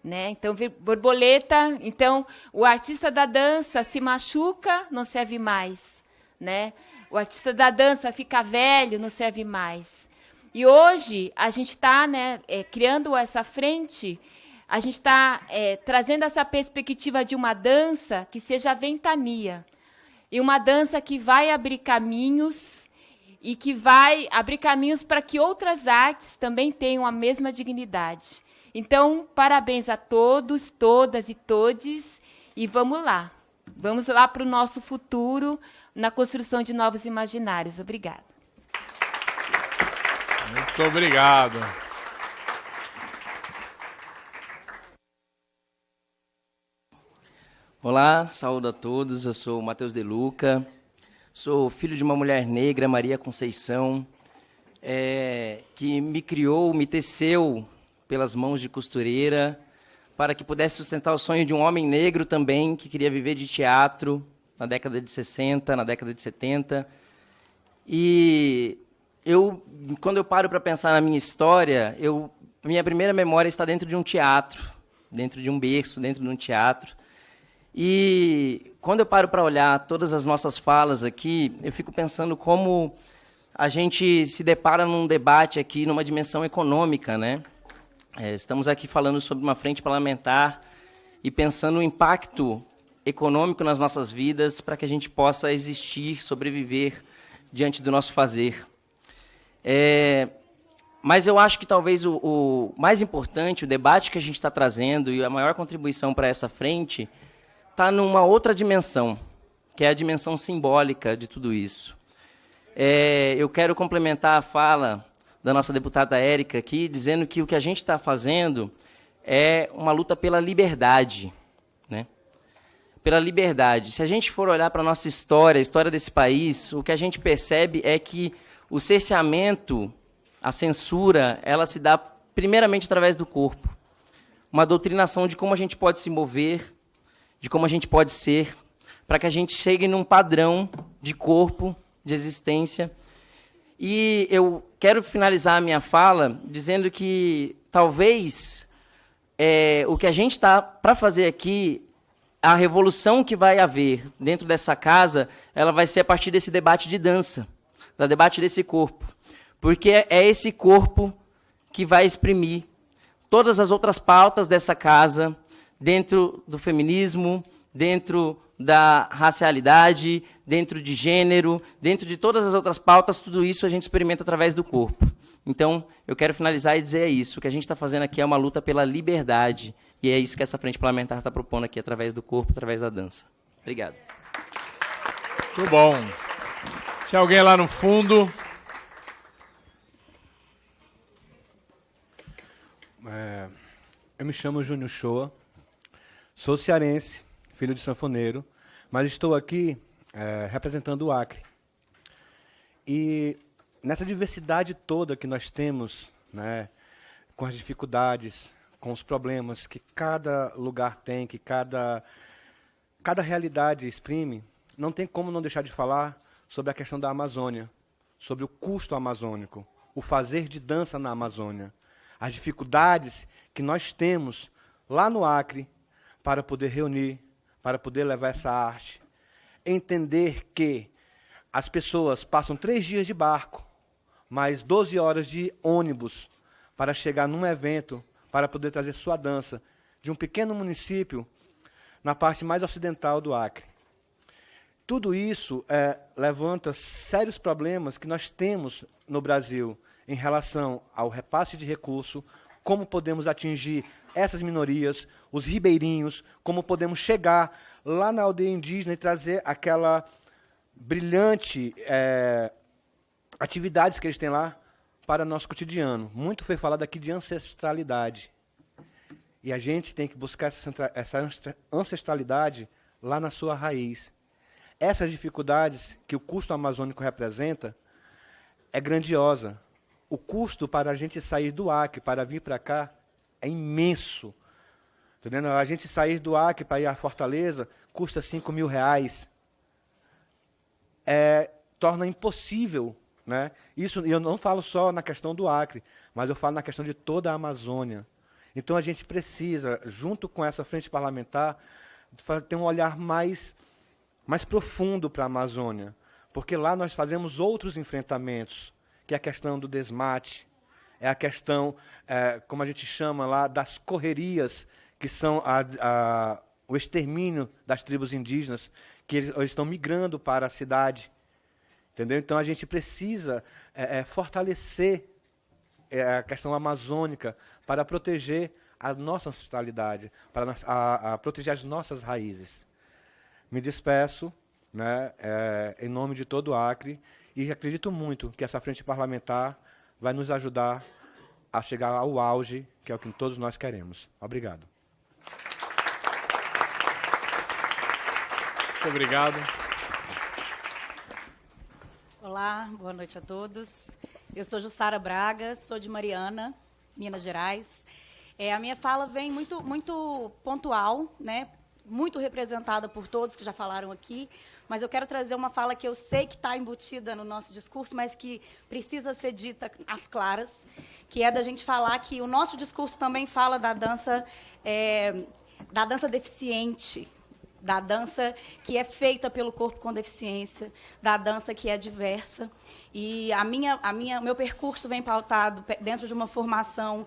Né? Então, borboleta, então o artista da dança se machuca, não serve mais. Né? O artista da dança fica velho, não serve mais. E hoje a gente está, né, criando essa frente, a gente está trazendo essa perspectiva de uma dança que seja ventania. E uma dança que vai abrir caminhos e que vai abrir caminhos para que outras artes também tenham a mesma dignidade. Então, parabéns a todos, todas e todes, e vamos lá. Vamos lá para o nosso futuro, na construção de novos imaginários. Obrigada. Muito obrigado. Olá, saúdo a todos, eu sou o Matheus De Luca, sou filho de uma mulher negra, Maria Conceição, que me criou, me teceu pelas mãos de costureira, para que pudesse sustentar o sonho de um homem negro também, que queria viver de teatro na década de 60, na década de 70. E quando eu paro para pensar na minha história, minha primeira memória está dentro de um teatro, dentro de um berço, dentro de um teatro. E quando eu paro para olhar todas as nossas falas aqui, eu fico pensando como a gente se depara num debate aqui, numa dimensão econômica, né? Estamos aqui falando sobre uma frente parlamentar e pensando no impacto econômico nas nossas vidas para que a gente possa existir, sobreviver diante do nosso fazer. Mas eu acho que talvez o mais importante, o debate que a gente está trazendo e a maior contribuição para essa frente está numa outra dimensão, que é a dimensão simbólica de tudo isso. Eu quero complementar a fala da nossa deputada Érica aqui, dizendo que o que a gente está fazendo é uma luta pela liberdade, né? Pela liberdade. Se a gente for olhar para a nossa história, a história desse país, o que a gente percebe é que o cerceamento, a censura, ela se dá primeiramente através do corpo. Uma doutrinação de como a gente pode se mover, de como a gente pode ser, para que a gente chegue num padrão de corpo, de existência. E eu quero finalizar a minha fala dizendo que talvez o que a gente está para fazer aqui, a revolução que vai haver dentro dessa casa, ela vai ser a partir desse debate de dança, do debate desse corpo. Porque é esse corpo que vai exprimir todas as outras pautas dessa casa, dentro do feminismo, dentro da racialidade, dentro de gênero, dentro de todas as outras pautas, tudo isso a gente experimenta através do corpo. Então, eu quero finalizar e dizer isso. O que a gente está fazendo aqui é uma luta pela liberdade, e é isso que essa frente parlamentar está propondo aqui, através do corpo, através da dança. Obrigado. Muito bom. Se alguém lá no fundo... Eu me chamo Júnior Shoa, sou cearense, filho de sanfoneiro, mas estou aqui representando o Acre. E nessa diversidade toda que nós temos, né, com as dificuldades, com os problemas que cada lugar tem, que cada realidade exprime, não tem como não deixar de falar sobre a questão da Amazônia, sobre o custo amazônico, o fazer de dança na Amazônia, as dificuldades que nós temos lá no Acre para poder reunir, para poder levar essa arte. Entender que as pessoas passam 3 dias de barco, mais 12 horas de ônibus para chegar num evento, para poder trazer sua dança de um pequeno município na parte mais ocidental do Acre. Tudo isso levanta sérios problemas que nós temos no Brasil em relação ao repasse de recurso, como podemos atingir essas minorias, os ribeirinhos, como podemos chegar lá na aldeia indígena e trazer aquela brilhante atividades que eles têm lá para nosso cotidiano. Muito foi falado aqui de ancestralidade. E a gente tem que buscar essa ancestralidade lá na sua raiz. Essas dificuldades que o custo amazônico representa é grandiosa. O custo para a gente sair do Acre para vir para cá é imenso. Entendendo? A gente sair do Acre para ir à Fortaleza custa R$5.000. Torna impossível, né? Isso eu não falo só na questão do Acre, mas eu falo na questão de toda a Amazônia. Então a gente precisa, junto com essa frente parlamentar, ter um olhar mais profundo para a Amazônia, porque lá nós fazemos outros enfrentamentos, que é a questão do desmate, é a questão, como a gente chama lá, das correrias, que são o extermínio das tribos indígenas, que eles estão migrando para a cidade. Entendeu? Então a gente precisa fortalecer a questão amazônica para proteger a nossa ancestralidade, para proteger as nossas raízes. Me despeço, né, em nome de todo o Acre, e acredito muito que essa frente parlamentar vai nos ajudar a chegar ao auge, que é o que todos nós queremos. Obrigado. Muito obrigado. Olá, boa noite a todos. Eu sou Jussara Braga, sou de Mariana, Minas Gerais. A minha fala vem muito pontual, né? Muito representada por todos que já falaram aqui, mas eu quero trazer uma fala que eu sei que está embutida no nosso discurso, mas que precisa ser dita às claras, que é da gente falar que o nosso discurso também fala da dança deficiente, da dança que é feita pelo corpo com deficiência, da dança que é diversa. E o meu percurso vem pautado dentro de uma formação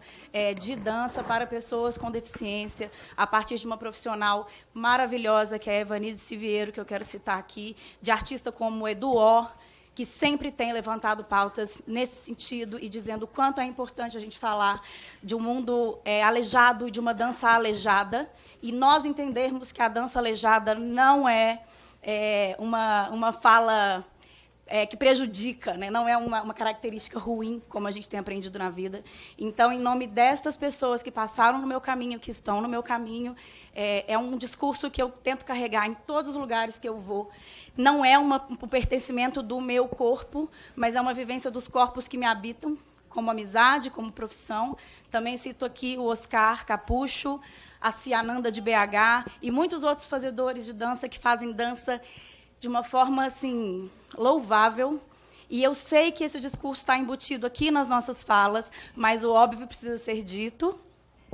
de dança para pessoas com deficiência, a partir de uma profissional maravilhosa, que é a Evanise Siviero, que eu quero citar aqui, de artista como Eduó, que sempre tem levantado pautas nesse sentido e dizendo o quanto é importante a gente falar de um mundo aleijado e de uma dança aleijada, e nós entendermos que a dança aleijada não é uma fala que prejudica, né? Não é uma característica ruim, como a gente tem aprendido na vida. Então, em nome destas pessoas que passaram no meu caminho, que estão no meu caminho, é um discurso que eu tento carregar em todos os lugares que eu vou. Não é um pertencimento do meu corpo, mas é uma vivência dos corpos que me habitam, como amizade, como profissão. Também cito aqui o Oscar Capucho, a Ciananda de BH e muitos outros fazedores de dança que fazem dança de uma forma assim louvável. E eu sei que esse discurso está embutido aqui nas nossas falas, mas o óbvio precisa ser dito,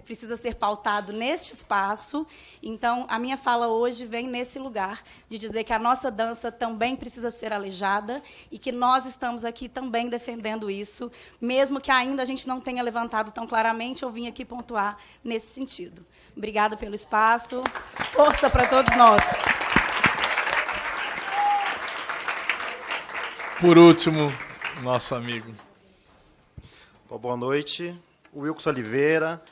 precisa ser pautado neste espaço. Então, a minha fala hoje vem nesse lugar de dizer que a nossa dança também precisa ser aleijada e que nós estamos aqui também defendendo isso, mesmo que ainda a gente não tenha levantado tão claramente, eu vim aqui pontuar nesse sentido. Obrigada pelo espaço. Força para todos nós. Por último, nosso amigo. Boa noite. Wilkson Oliveira.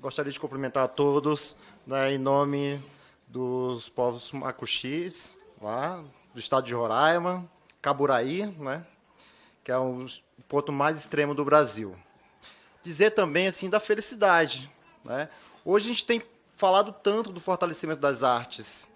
Gostaria de cumprimentar a todos, né, em nome dos povos macuxis, lá do estado de Roraima, Caburaí, né, que é o ponto mais extremo do Brasil. Dizer também assim da felicidade, né? Hoje a gente tem falado tanto do fortalecimento das artes.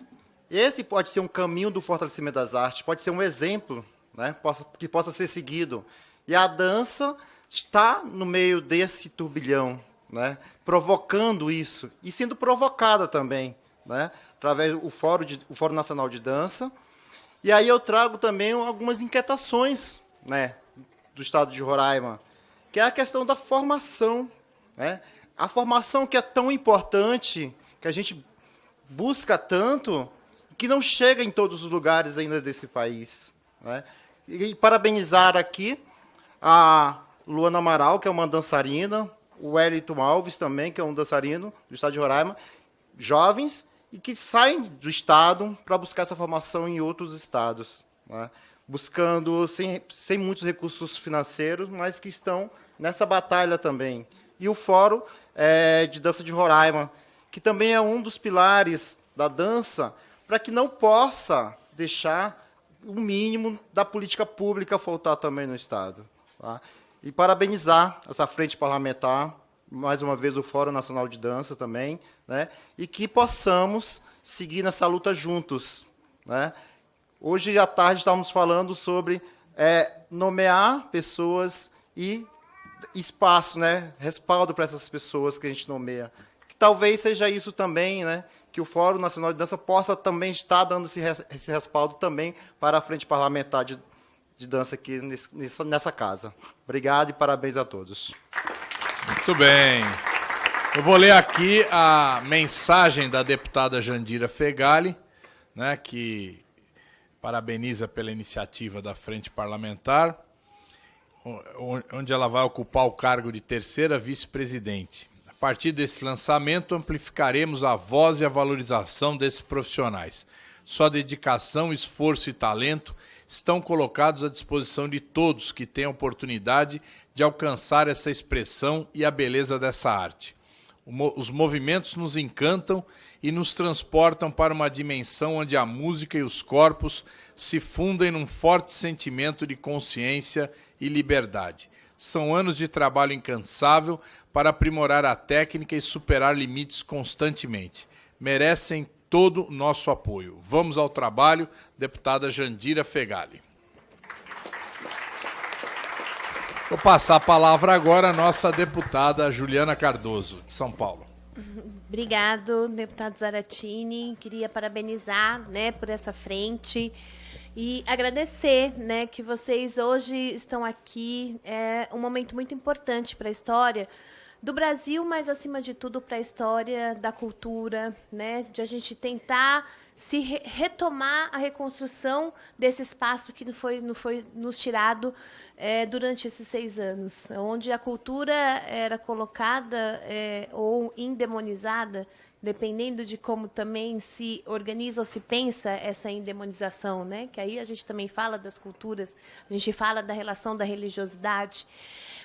Esse pode ser um caminho do fortalecimento das artes, pode ser um exemplo, né, que possa ser seguido. E a dança está no meio desse turbilhão, né, provocando isso e sendo provocada também, né, através do Fórum Nacional de Dança. E aí eu trago também algumas inquietações, né, do estado de Roraima, que é a questão da formação, né, a formação que é tão importante, que a gente busca tanto, que não chega em todos os lugares ainda desse país, né. E parabenizar aqui a Luana Amaral, que é uma dançarina, o Wellington Alves também, que é um dançarino do estado de Roraima, jovens, e que saem do estado para buscar essa formação em outros estados. né, buscando, sem muitos recursos financeiros, mas que estão nessa batalha também. E o Fórum de Dança de Roraima, que também é um dos pilares da dança, para que não possa deixar o mínimo da política pública faltar também no Estado. Tá? E parabenizar essa frente parlamentar, mais uma vez o Fórum Nacional de Dança também, né? E que possamos seguir nessa luta juntos. Né? Hoje à tarde estávamos falando sobre nomear pessoas e espaço, né? Respaldo para essas pessoas que a gente nomeia. Que talvez seja isso também, né? Que o Fórum Nacional de Dança possa também estar dando esse respaldo também para a frente parlamentar de dança aqui nessa casa. Obrigado e parabéns a todos. Muito bem. Eu vou ler aqui a mensagem da deputada Jandira Fegali, né, que parabeniza pela iniciativa da Frente Parlamentar, onde ela vai ocupar o cargo de terceira vice-presidente. A partir desse lançamento, amplificaremos a voz e a valorização desses profissionais. Sua dedicação, esforço e talento estão colocados à disposição de todos que têm a oportunidade de alcançar essa expressão e a beleza dessa arte. Os movimentos nos encantam e nos transportam para uma dimensão onde a música e os corpos se fundem num forte sentimento de consciência e liberdade. São anos de trabalho incansável para aprimorar a técnica e superar limites constantemente. Merecem todo o nosso apoio. Vamos ao trabalho, deputada Jandira Fegali. Vou passar a palavra agora à nossa deputada Juliana Cardoso, de São Paulo. Obrigado, deputado Zaratini. Queria parabenizar, né, por essa frente e agradecer, né, que vocês hoje estão aqui. É um momento muito importante para a história do Brasil, mas, acima de tudo, para a história da cultura, né, de a gente tentar retomar a reconstrução desse espaço que não foi nos tirado durante esses 6 anos, onde a cultura era colocada ou endemonizada, dependendo de como também se organiza ou se pensa essa endemonização, né? Que aí a gente também fala das culturas, a gente fala da relação da religiosidade.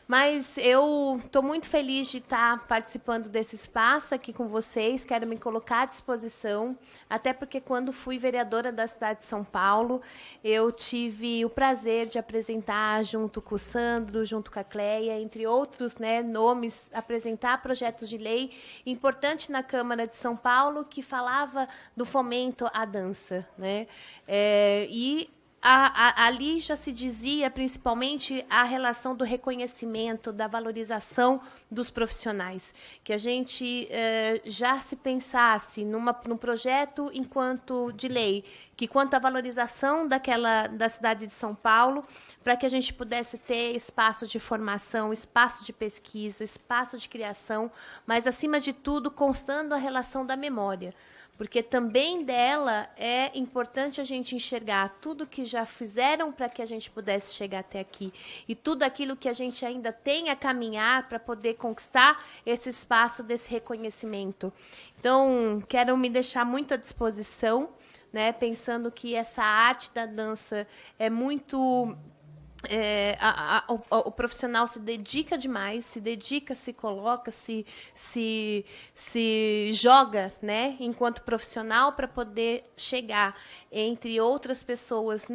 Mas eu estou muito feliz de estar participando desse espaço aqui com vocês, quero me colocar à disposição, até porque quando fui vereadora da cidade de São Paulo, eu tive o prazer de apresentar, junto com o Sandro, junto com a Cleia, entre outros, né, nomes, apresentar projetos de lei importante na Câmara de São Paulo, que falava do fomento à dança, né? Ali já se dizia, principalmente, a relação do reconhecimento, da valorização dos profissionais. Que a gente já se pensasse num projeto enquanto de lei, que quanto à valorização da cidade de São Paulo, para que a gente pudesse ter espaço de formação, espaço de pesquisa, espaço de criação, mas, acima de tudo, constando a relação da memória. Porque também dela é importante a gente enxergar tudo que já fizeram para que a gente pudesse chegar até aqui e tudo aquilo que a gente ainda tem a caminhar para poder conquistar esse espaço desse reconhecimento. Então, quero me deixar muito à disposição, né, pensando que essa arte da dança é muito... o profissional se dedica demais, se coloca, se joga, né, enquanto profissional para poder chegar entre outras pessoas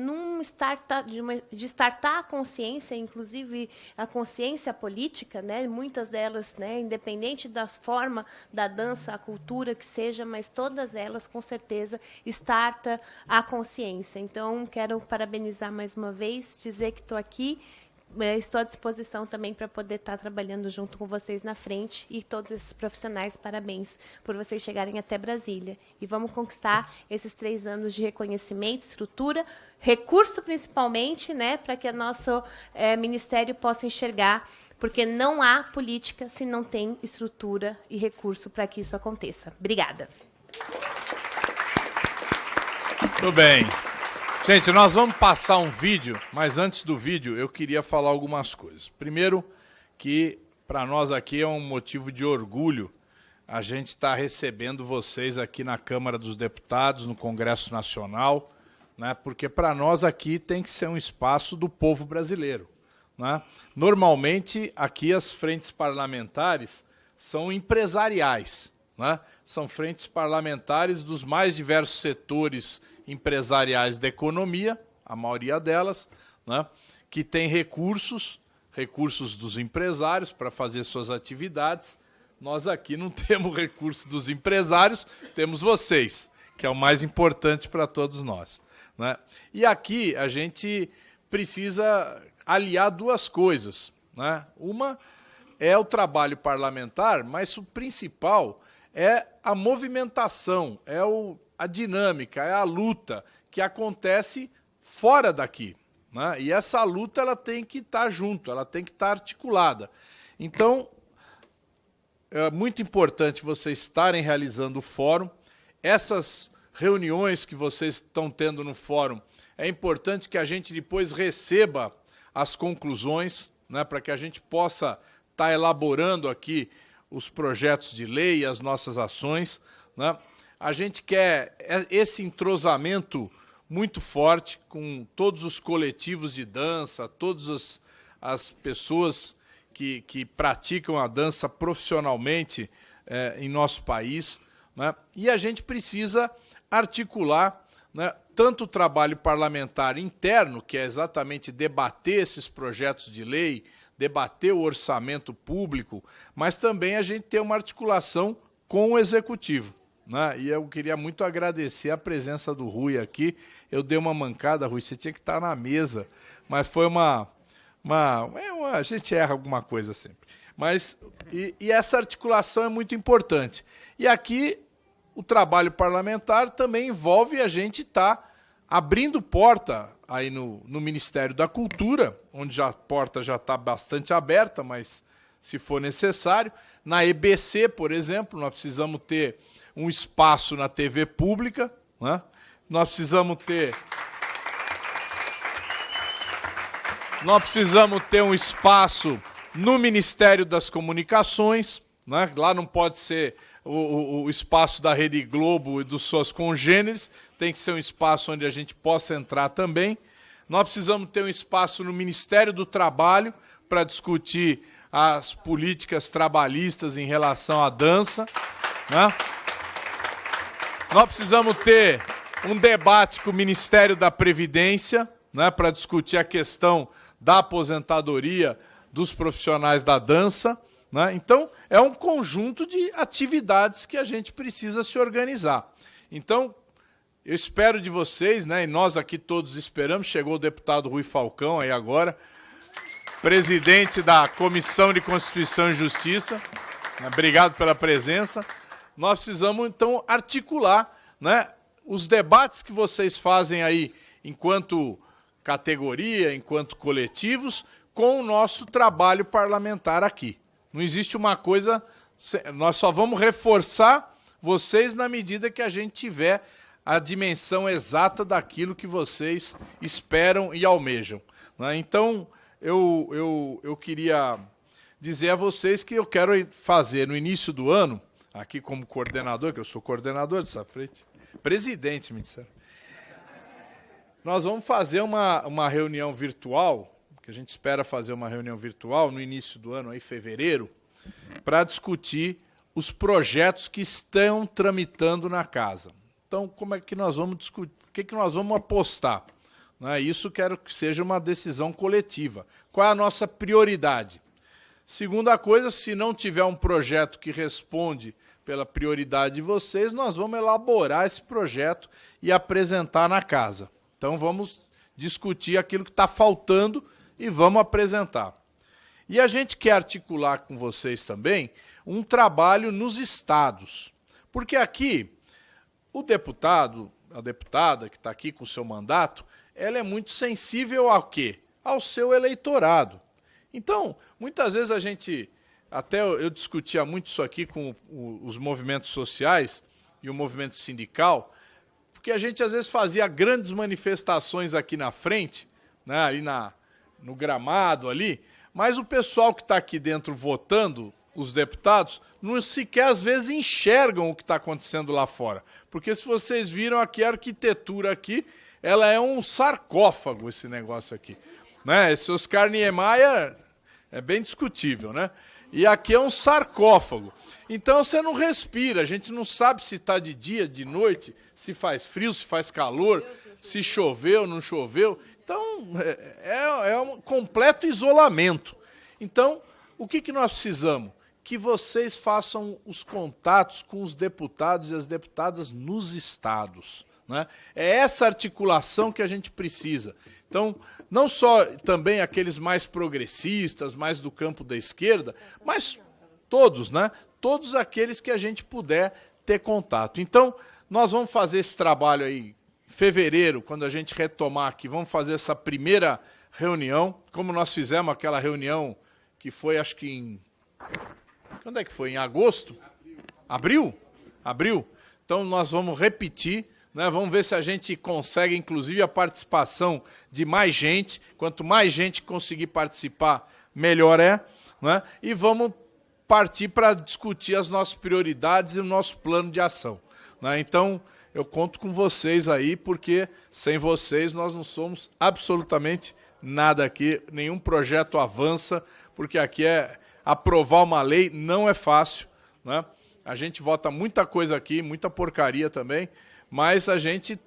de startar a consciência, inclusive a consciência política, né, muitas delas, né, independente da forma da dança, a cultura que seja, mas todas elas, com certeza, starta a consciência. Então, quero parabenizar mais uma vez, dizer que estou aqui, estou à disposição também para poder estar trabalhando junto com vocês na frente e todos esses profissionais, parabéns por vocês chegarem até Brasília. E vamos conquistar esses 3 anos de reconhecimento, estrutura, recurso principalmente, né, para que o nosso ministério possa enxergar, porque não há política se não tem estrutura e recurso para que isso aconteça. Obrigada. Tudo bem. Gente, nós vamos passar um vídeo, mas antes do vídeo eu queria falar algumas coisas. Primeiro, que para nós aqui é um motivo de orgulho a gente estar recebendo vocês aqui na Câmara dos Deputados, no Congresso Nacional, né? Porque para nós aqui tem que ser um espaço do povo brasileiro, né? Normalmente, aqui as frentes parlamentares são empresariais, né? São frentes parlamentares dos mais diversos setores empresariais da economia, a maioria delas, né? Que tem recursos dos empresários para fazer suas atividades. Nós aqui não temos recursos dos empresários, temos vocês, que é o mais importante para todos nós, né? E aqui a gente precisa aliar duas coisas, né? Uma é o trabalho parlamentar, mas o principal é a movimentação, a dinâmica, é a luta que acontece fora daqui, né? E essa luta ela tem que estar junto, ela tem que estar articulada. Então, é muito importante vocês estarem realizando o fórum. Essas reuniões que vocês estão tendo no fórum, é importante que a gente depois receba as conclusões, né, para que a gente possa estar elaborando aqui os projetos de lei, as nossas ações, né? A gente quer esse entrosamento muito forte com todos os coletivos de dança, todas as pessoas que praticam a dança profissionalmente em nosso país, né? E a gente precisa articular, né, tanto o trabalho parlamentar interno, que é exatamente debater esses projetos de lei, debater o orçamento público, mas também a gente ter uma articulação com o Executivo, né? E eu queria muito agradecer a presença do Rui aqui. Eu dei uma mancada, Rui, você tinha que estar na mesa, mas foi a gente erra alguma coisa sempre. Mas, e essa articulação é muito importante. E aqui o trabalho parlamentar também envolve a gente estar abrindo porta aí no Ministério da Cultura, onde a porta já está bastante aberta, mas se for necessário. Na EBC, por exemplo, nós precisamos ter um espaço na TV pública, né? Nós precisamos ter um espaço no Ministério das Comunicações, né? Lá não pode ser o espaço da Rede Globo e dos seus congêneres, tem que ser um espaço onde a gente possa entrar também. Nós precisamos ter um espaço no Ministério do Trabalho para discutir as políticas trabalhistas em relação à dança, né? Nós precisamos ter um debate com o Ministério da Previdência, né, para discutir a questão da aposentadoria dos profissionais da dança, né? Então, é um conjunto de atividades que a gente precisa se organizar. Então, eu espero de vocês, né, e nós aqui todos esperamos, chegou o deputado Rui Falcão aí agora, presidente da Comissão de Constituição e Justiça, obrigado pela presença. Nós precisamos, então, articular, né, os debates que vocês fazem aí enquanto categoria, enquanto coletivos, com o nosso trabalho parlamentar aqui. Não existe uma coisa, nós só vamos reforçar vocês na medida que a gente tiver a dimensão exata daquilo que vocês esperam e almejam, né? Então, eu queria dizer a vocês que eu quero fazer no início do ano, aqui como coordenador, que eu sou coordenador dessa frente, presidente, me disseram. Nós vamos fazer uma reunião virtual, que a gente espera fazer uma reunião virtual no início do ano, aí, fevereiro, para discutir os projetos que estão tramitando na casa. Então, como é que nós vamos discutir? O que nós vamos apostar? Né? Isso quero que seja uma decisão coletiva. Qual é a nossa prioridade? Segunda coisa, se não tiver um projeto que responde pela prioridade de vocês, nós vamos elaborar esse projeto e apresentar na casa. Então, vamos discutir aquilo que está faltando e vamos apresentar. E a gente quer articular com vocês também um trabalho nos estados. Porque aqui, o deputado, a deputada que está aqui com o seu mandato, ela é muito sensível ao quê? Ao seu eleitorado. Então, muitas vezes a gente, até eu discutia muito isso aqui com os movimentos sociais e o movimento sindical, porque a gente às vezes fazia grandes manifestações aqui na frente, né, ali no gramado ali, mas o pessoal que está aqui dentro votando, os deputados, não sequer às vezes enxergam o que está acontecendo lá fora. Porque se vocês viram aqui, a arquitetura aqui ela é um sarcófago, esse negócio aqui. Né? Esse Oscar Niemeyer é bem discutível, né? E aqui é um sarcófago. Então você não respira, a gente não sabe se está de dia, de noite, se faz frio, se faz calor, se choveu, não choveu. Então é um completo isolamento. Então, o que nós precisamos? Que vocês façam os contatos com os deputados e as deputadas nos estados. Né? É essa articulação que a gente precisa. Então, não só também aqueles mais progressistas, mais do campo da esquerda, mas todos, né? Todos aqueles que a gente puder ter contato. Então, nós vamos fazer esse trabalho aí em fevereiro, quando a gente retomar aqui, vamos fazer essa primeira reunião, como nós fizemos aquela reunião que foi, acho que em... Quando é que foi? Em agosto? Abril? Abril. Então, nós vamos repetir, né? Vamos ver se a gente consegue, inclusive, a participação de mais gente. Quanto mais gente conseguir participar, melhor é. Né? E vamos partir para discutir as nossas prioridades e o nosso plano de ação. Né? Então, eu conto com vocês aí, porque sem vocês nós não somos absolutamente nada aqui, nenhum projeto avança, porque aqui aprovar uma lei não é fácil, né? A gente vota muita coisa aqui, muita porcaria também, mas a gente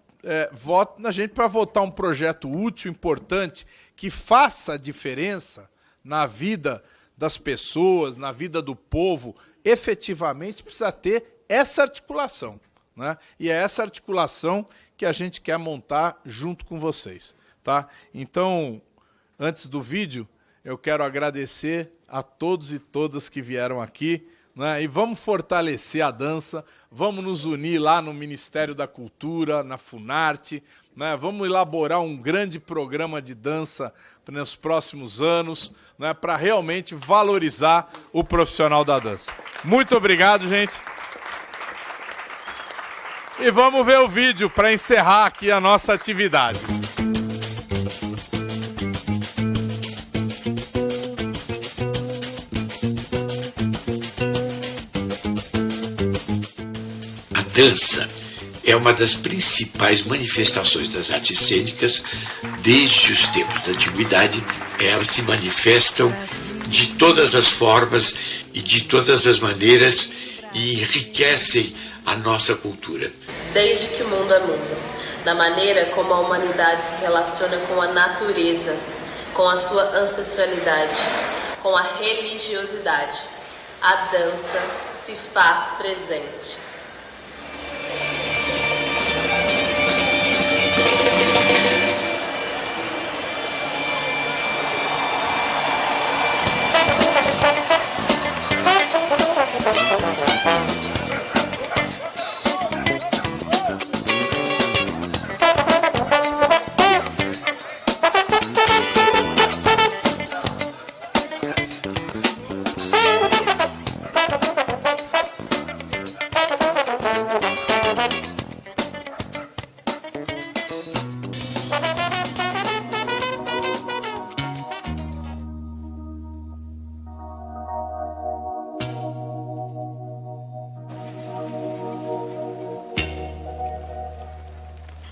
vota para votar um projeto útil, importante, que faça diferença na vida das pessoas, na vida do povo, efetivamente precisa ter essa articulação, né? E é essa articulação que a gente quer montar junto com vocês, tá? Então, antes do vídeo, eu quero agradecer a todos e todas que vieram aqui, né? E vamos fortalecer a dança, vamos nos unir lá no Ministério da Cultura, na Funarte, né? Vamos elaborar um grande programa de dança nos próximos anos, né? Para realmente valorizar o profissional da dança. Muito obrigado, gente. E vamos ver o vídeo para encerrar aqui a nossa atividade. A dança é uma das principais manifestações das artes cênicas. Desde os tempos da antiguidade, elas se manifestam de todas as formas e de todas as maneiras e enriquecem a nossa cultura. Desde que o mundo é mundo, na maneira como a humanidade se relaciona com a natureza, com a sua ancestralidade, com a religiosidade, a dança se faz presente.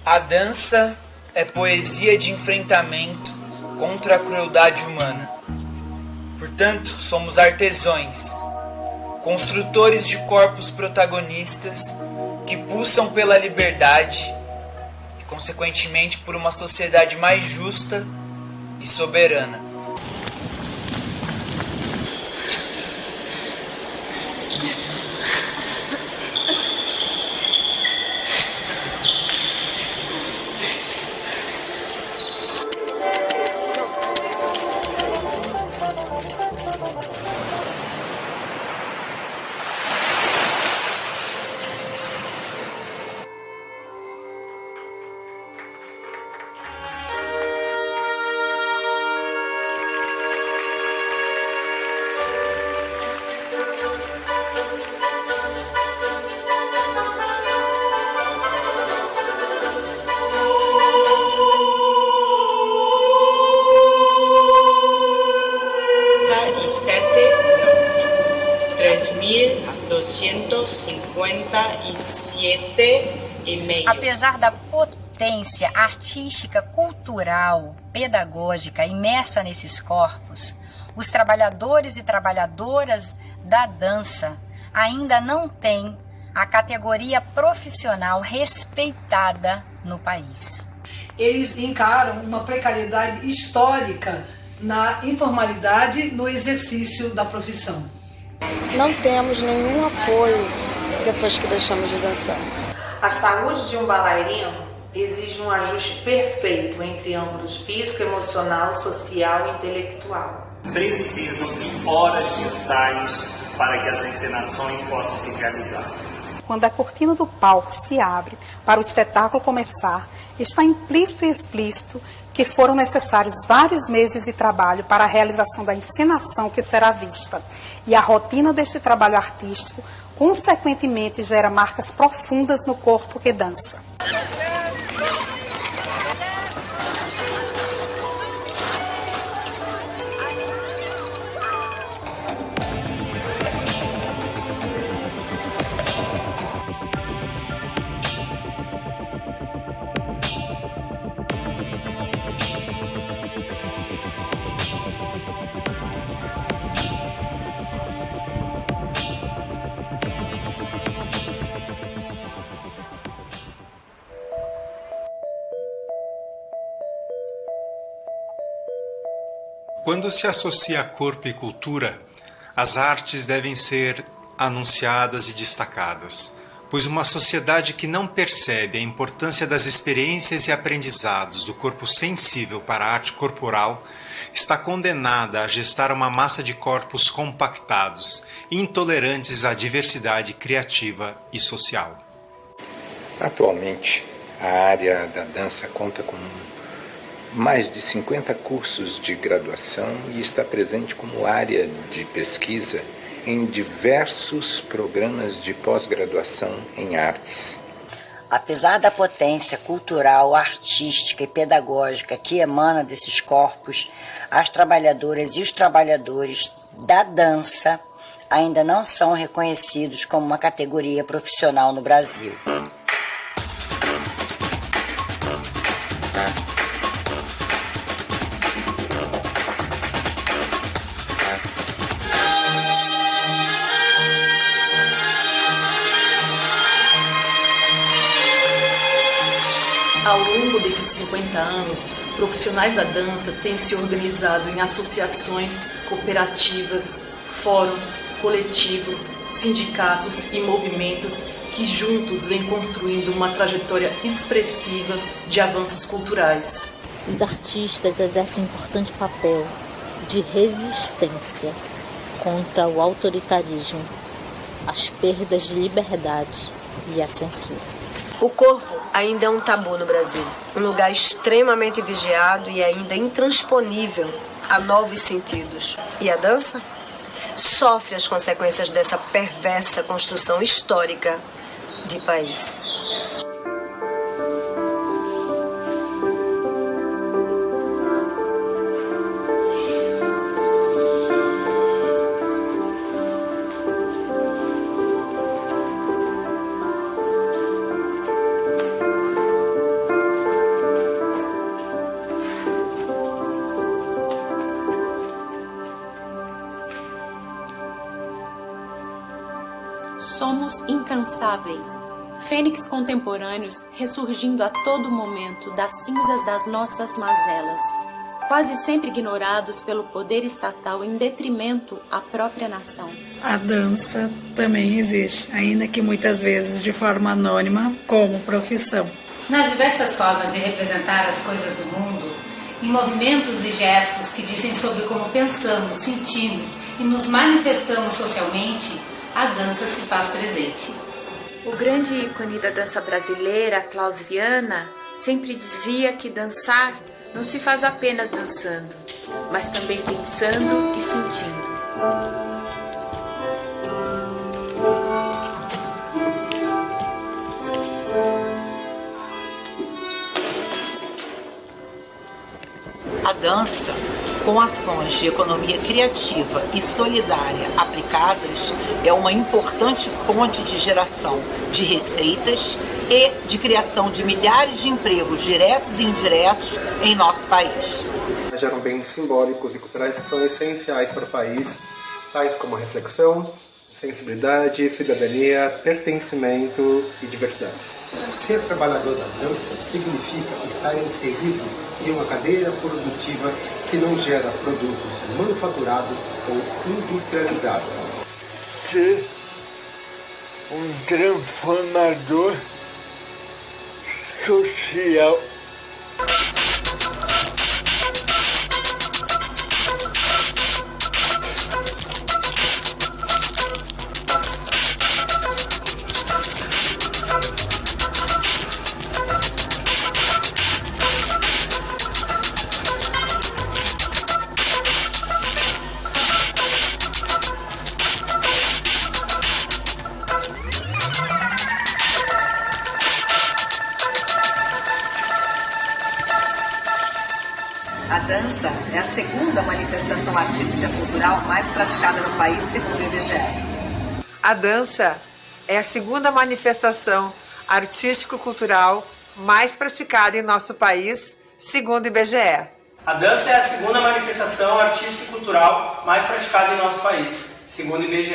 A dança é poesia de enfrentamento contra a crueldade humana. Portanto, somos artesãos, construtores de corpos protagonistas que pulsam pela liberdade e, consequentemente, por uma sociedade mais justa e soberana. Apesar da potência artística, cultural, pedagógica imersa nesses corpos, os trabalhadores e trabalhadoras da dança ainda não têm a categoria profissional respeitada no país. Eles encaram uma precariedade histórica na informalidade no exercício da profissão. Não temos nenhum apoio depois que deixamos de dançar. A saúde de um bailarino exige um ajuste perfeito entre âmbitos físico, emocional, social e intelectual. Precisam de horas de ensaios para que as encenações possam se realizar. Quando a cortina do palco se abre para o espetáculo começar, está implícito e explícito que foram necessários vários meses de trabalho para a realização da encenação que será vista. E a rotina deste trabalho artístico, consequentemente, gera marcas profundas no corpo que dança. Quando se associa corpo e cultura, as artes devem ser anunciadas e destacadas, pois uma sociedade que não percebe a importância das experiências e aprendizados do corpo sensível para a arte corporal está condenada a gestar uma massa de corpos compactados, intolerantes à diversidade criativa e social. Atualmente, a área da dança conta com mais de 50 cursos de graduação e está presente como área de pesquisa em diversos programas de pós-graduação em artes. Apesar da potência cultural, artística e pedagógica que emana desses corpos, as trabalhadoras e os trabalhadores da dança ainda não são reconhecidos como uma categoria profissional no Brasil. Ao longo desses 50 anos, profissionais da dança têm se organizado em associações, cooperativas, fóruns, coletivos, sindicatos e movimentos que juntos vêm construindo uma trajetória expressiva de avanços culturais. Os artistas exercem um importante papel de resistência contra o autoritarismo, as perdas de liberdade e a censura. O corpo ainda é um tabu no Brasil, um lugar extremamente vigiado e ainda intransponível a novos sentidos. E a dança sofre as consequências dessa perversa construção histórica de país. Somos incansáveis, fênix contemporâneos ressurgindo a todo momento das cinzas das nossas mazelas, quase sempre ignorados pelo poder estatal em detrimento à própria nação. A dança também existe, ainda que muitas vezes de forma anônima, como profissão. Nas diversas formas de representar as coisas do mundo, em movimentos e gestos que dizem sobre como pensamos, sentimos e nos manifestamos socialmente, a dança se faz presente. O grande ícone da dança brasileira, Klaus Viana, sempre dizia que dançar não se faz apenas dançando, mas também pensando e sentindo. A dança, com ações de economia criativa e solidária aplicadas, é uma importante fonte de geração de receitas, e de criação de milhares de empregos diretos e indiretos em nosso país. Geram bens simbólicos e culturais que são essenciais para o país, tais como a reflexão, sensibilidade, cidadania, pertencimento e diversidade. Ser trabalhador da dança significa estar inserido em uma cadeia produtiva que não gera produtos manufaturados ou industrializados. Ser um transformador social. A dança é a segunda manifestação artística e cultural mais praticada no país, segundo o IBGE. A dança é a segunda manifestação artístico-cultural mais praticada em nosso país, segundo o IBGE. A dança é a segunda manifestação artística e cultural mais praticada em nosso país, segundo o IBGE.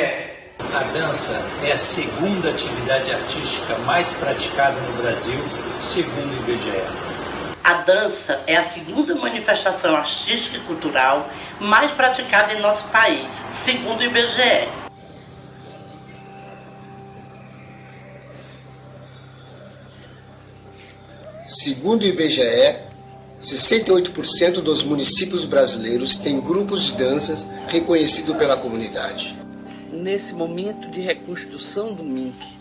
A dança é a segunda atividade artística mais praticada no Brasil, segundo o IBGE. A dança é a segunda manifestação artística e cultural mais praticada em nosso país, segundo o IBGE. Segundo o IBGE, 68% dos municípios brasileiros têm grupos de danças reconhecidos pela comunidade. Nesse momento de reconstrução do MINC,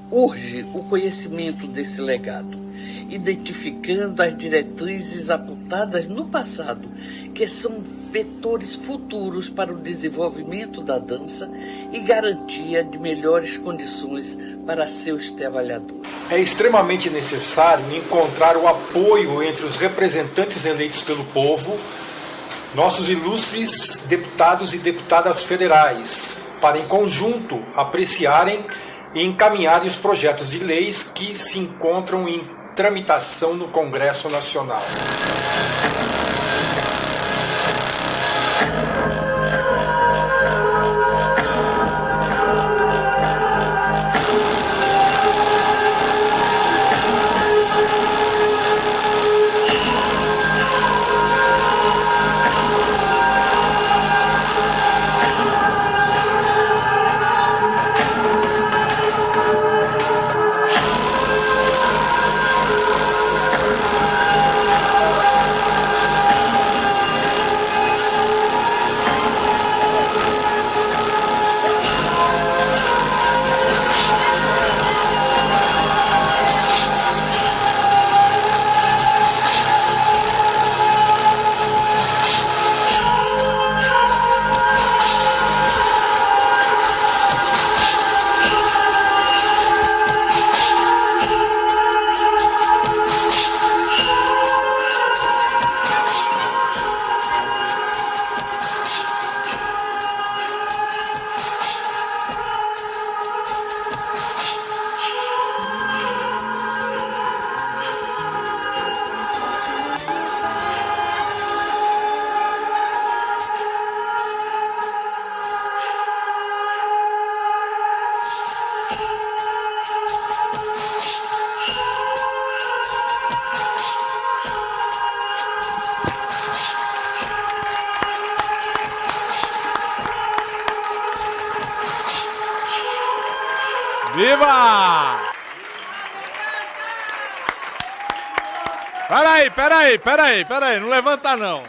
urge o conhecimento desse legado, identificando as diretrizes apontadas no passado, que são vetores futuros para o desenvolvimento da dança e garantia de melhores condições para seus trabalhadores. É extremamente necessário encontrar o apoio entre os representantes eleitos pelo povo, nossos ilustres deputados e deputadas federais, para em conjunto apreciarem e encaminharem os projetos de leis que se encontram em tramitação no Congresso Nacional. Viva! Peraí, não levanta não.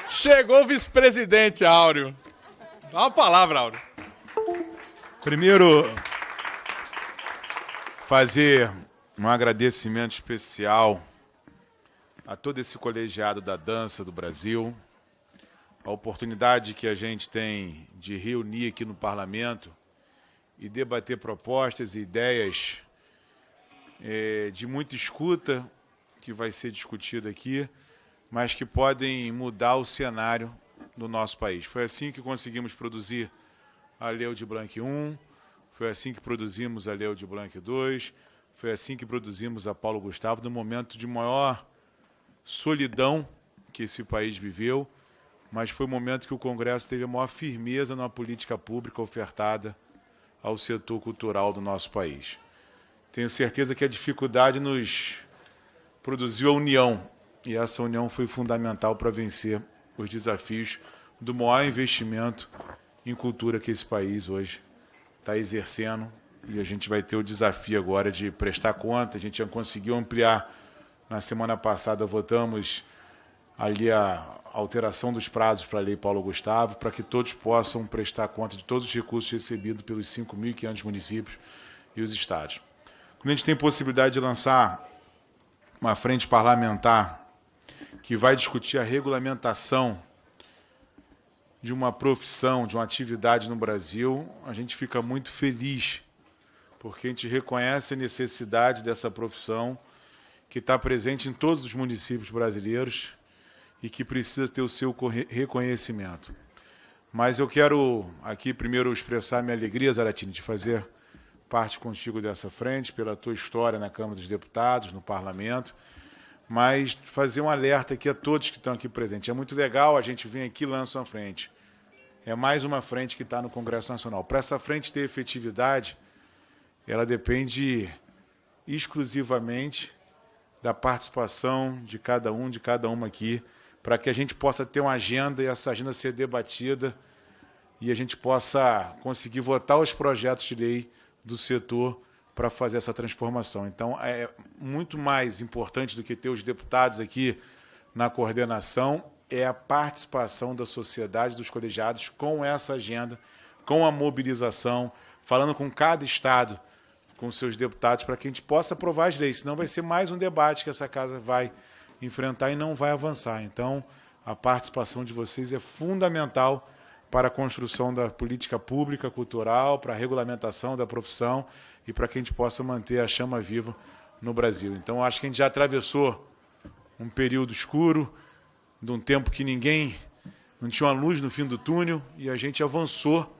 Chegou o vice-presidente Áureo. Dá uma palavra, Áureo. Primeiro, fazer um agradecimento especial a todo esse colegiado da dança do Brasil, a oportunidade que a gente tem de reunir aqui no Parlamento e debater propostas e ideias de muita escuta que vai ser discutida aqui, mas que podem mudar o cenário do nosso país. Foi assim que conseguimos produzir a Lei Aldir Blanc I, foi assim que produzimos a Lei Aldir Blanc II, Foi assim que produzimos a Paulo Gustavo, no momento de maior solidão que esse país viveu, mas foi o momento que o Congresso teve a maior firmeza na política pública ofertada ao setor cultural do nosso país. Tenho certeza que a dificuldade nos produziu a união, e essa união foi fundamental para vencer os desafios do maior investimento em cultura que esse país hoje está exercendo, e a gente vai ter o desafio agora de prestar conta. A gente já conseguiu ampliar. Na semana passada votamos ali a alteração dos prazos para a Lei Paulo Gustavo, para que todos possam prestar conta de todos os recursos recebidos pelos 5.500 municípios e os estados. Quando a gente tem possibilidade de lançar uma frente parlamentar que vai discutir a regulamentação de uma profissão, de uma atividade no Brasil, a gente fica muito feliz, porque a gente reconhece a necessidade dessa profissão, que está presente em todos os municípios brasileiros e que precisa ter o seu reconhecimento. Mas eu quero aqui primeiro expressar minha alegria, Zaratini, de fazer parte contigo dessa frente, pela tua história na Câmara dos Deputados, no Parlamento, mas fazer um alerta aqui a todos que estão aqui presentes. É muito legal, a gente vem aqui e lança uma frente. É mais uma frente que está no Congresso Nacional. Para essa frente ter efetividade, ela depende exclusivamente da participação de cada um, de cada uma aqui, para que a gente possa ter uma agenda e essa agenda ser debatida e a gente possa conseguir votar os projetos de lei do setor para fazer essa transformação. Então, é muito mais importante do que ter os deputados aqui na coordenação, é a participação da sociedade, dos colegiados, com essa agenda, com a mobilização, falando com cada estado, com seus deputados, para que a gente possa aprovar as leis. Senão vai ser mais um debate que essa casa vai enfrentar e não vai avançar. Então, a participação de vocês é fundamental para a construção da política pública, cultural, para a regulamentação da profissão e para que a gente possa manter a chama viva no Brasil. Então, acho que a gente já atravessou um período escuro, de um tempo que ninguém, não tinha uma luz no fim do túnel, e a gente avançou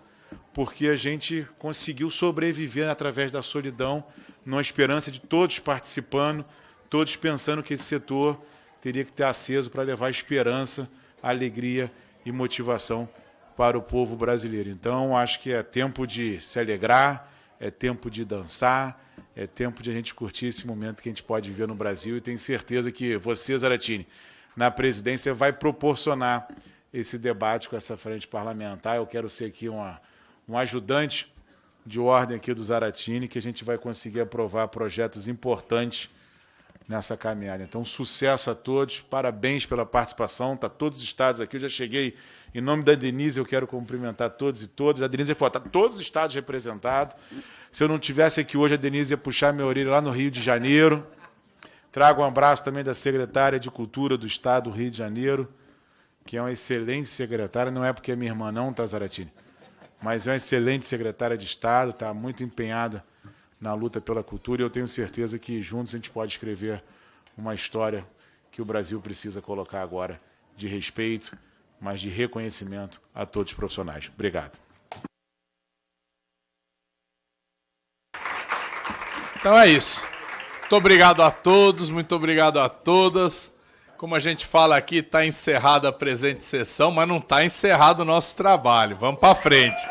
porque a gente conseguiu sobreviver através da solidão, numa esperança de todos participando, todos pensando que esse setor teria que ter aceso para levar esperança, alegria e motivação para o povo brasileiro. Então, acho que é tempo de se alegrar, é tempo de dançar, é tempo de a gente curtir esse momento que a gente pode viver no Brasil, e tenho certeza que você, Zaratini, na presidência, vai proporcionar esse debate com essa frente parlamentar. Eu quero ser aqui um ajudante de ordem aqui do Zaratini, que a gente vai conseguir aprovar projetos importantes nessa caminhada. Então, sucesso a todos, parabéns pela participação, está todos os estados aqui, eu já cheguei, em nome da Denise, eu quero cumprimentar todos e todas. A Denise falou, está todos os estados representados. Se eu não tivesse aqui hoje, a Denise ia puxar minha orelha lá no Rio de Janeiro. Trago um abraço também da secretária de Cultura do Estado do Rio de Janeiro, que é uma excelente secretária, não é porque é minha irmã não, tá, Zaratini? Mas é uma excelente secretária de Estado, está muito empenhada na luta pela cultura, e eu tenho certeza que juntos a gente pode escrever uma história que o Brasil precisa colocar agora, de respeito, mas de reconhecimento a todos os profissionais. Obrigado. Então é isso. Muito obrigado a todos, muito obrigado a todas. Como a gente fala aqui, está encerrada a presente sessão, mas não está encerrado o nosso trabalho. Vamos para frente.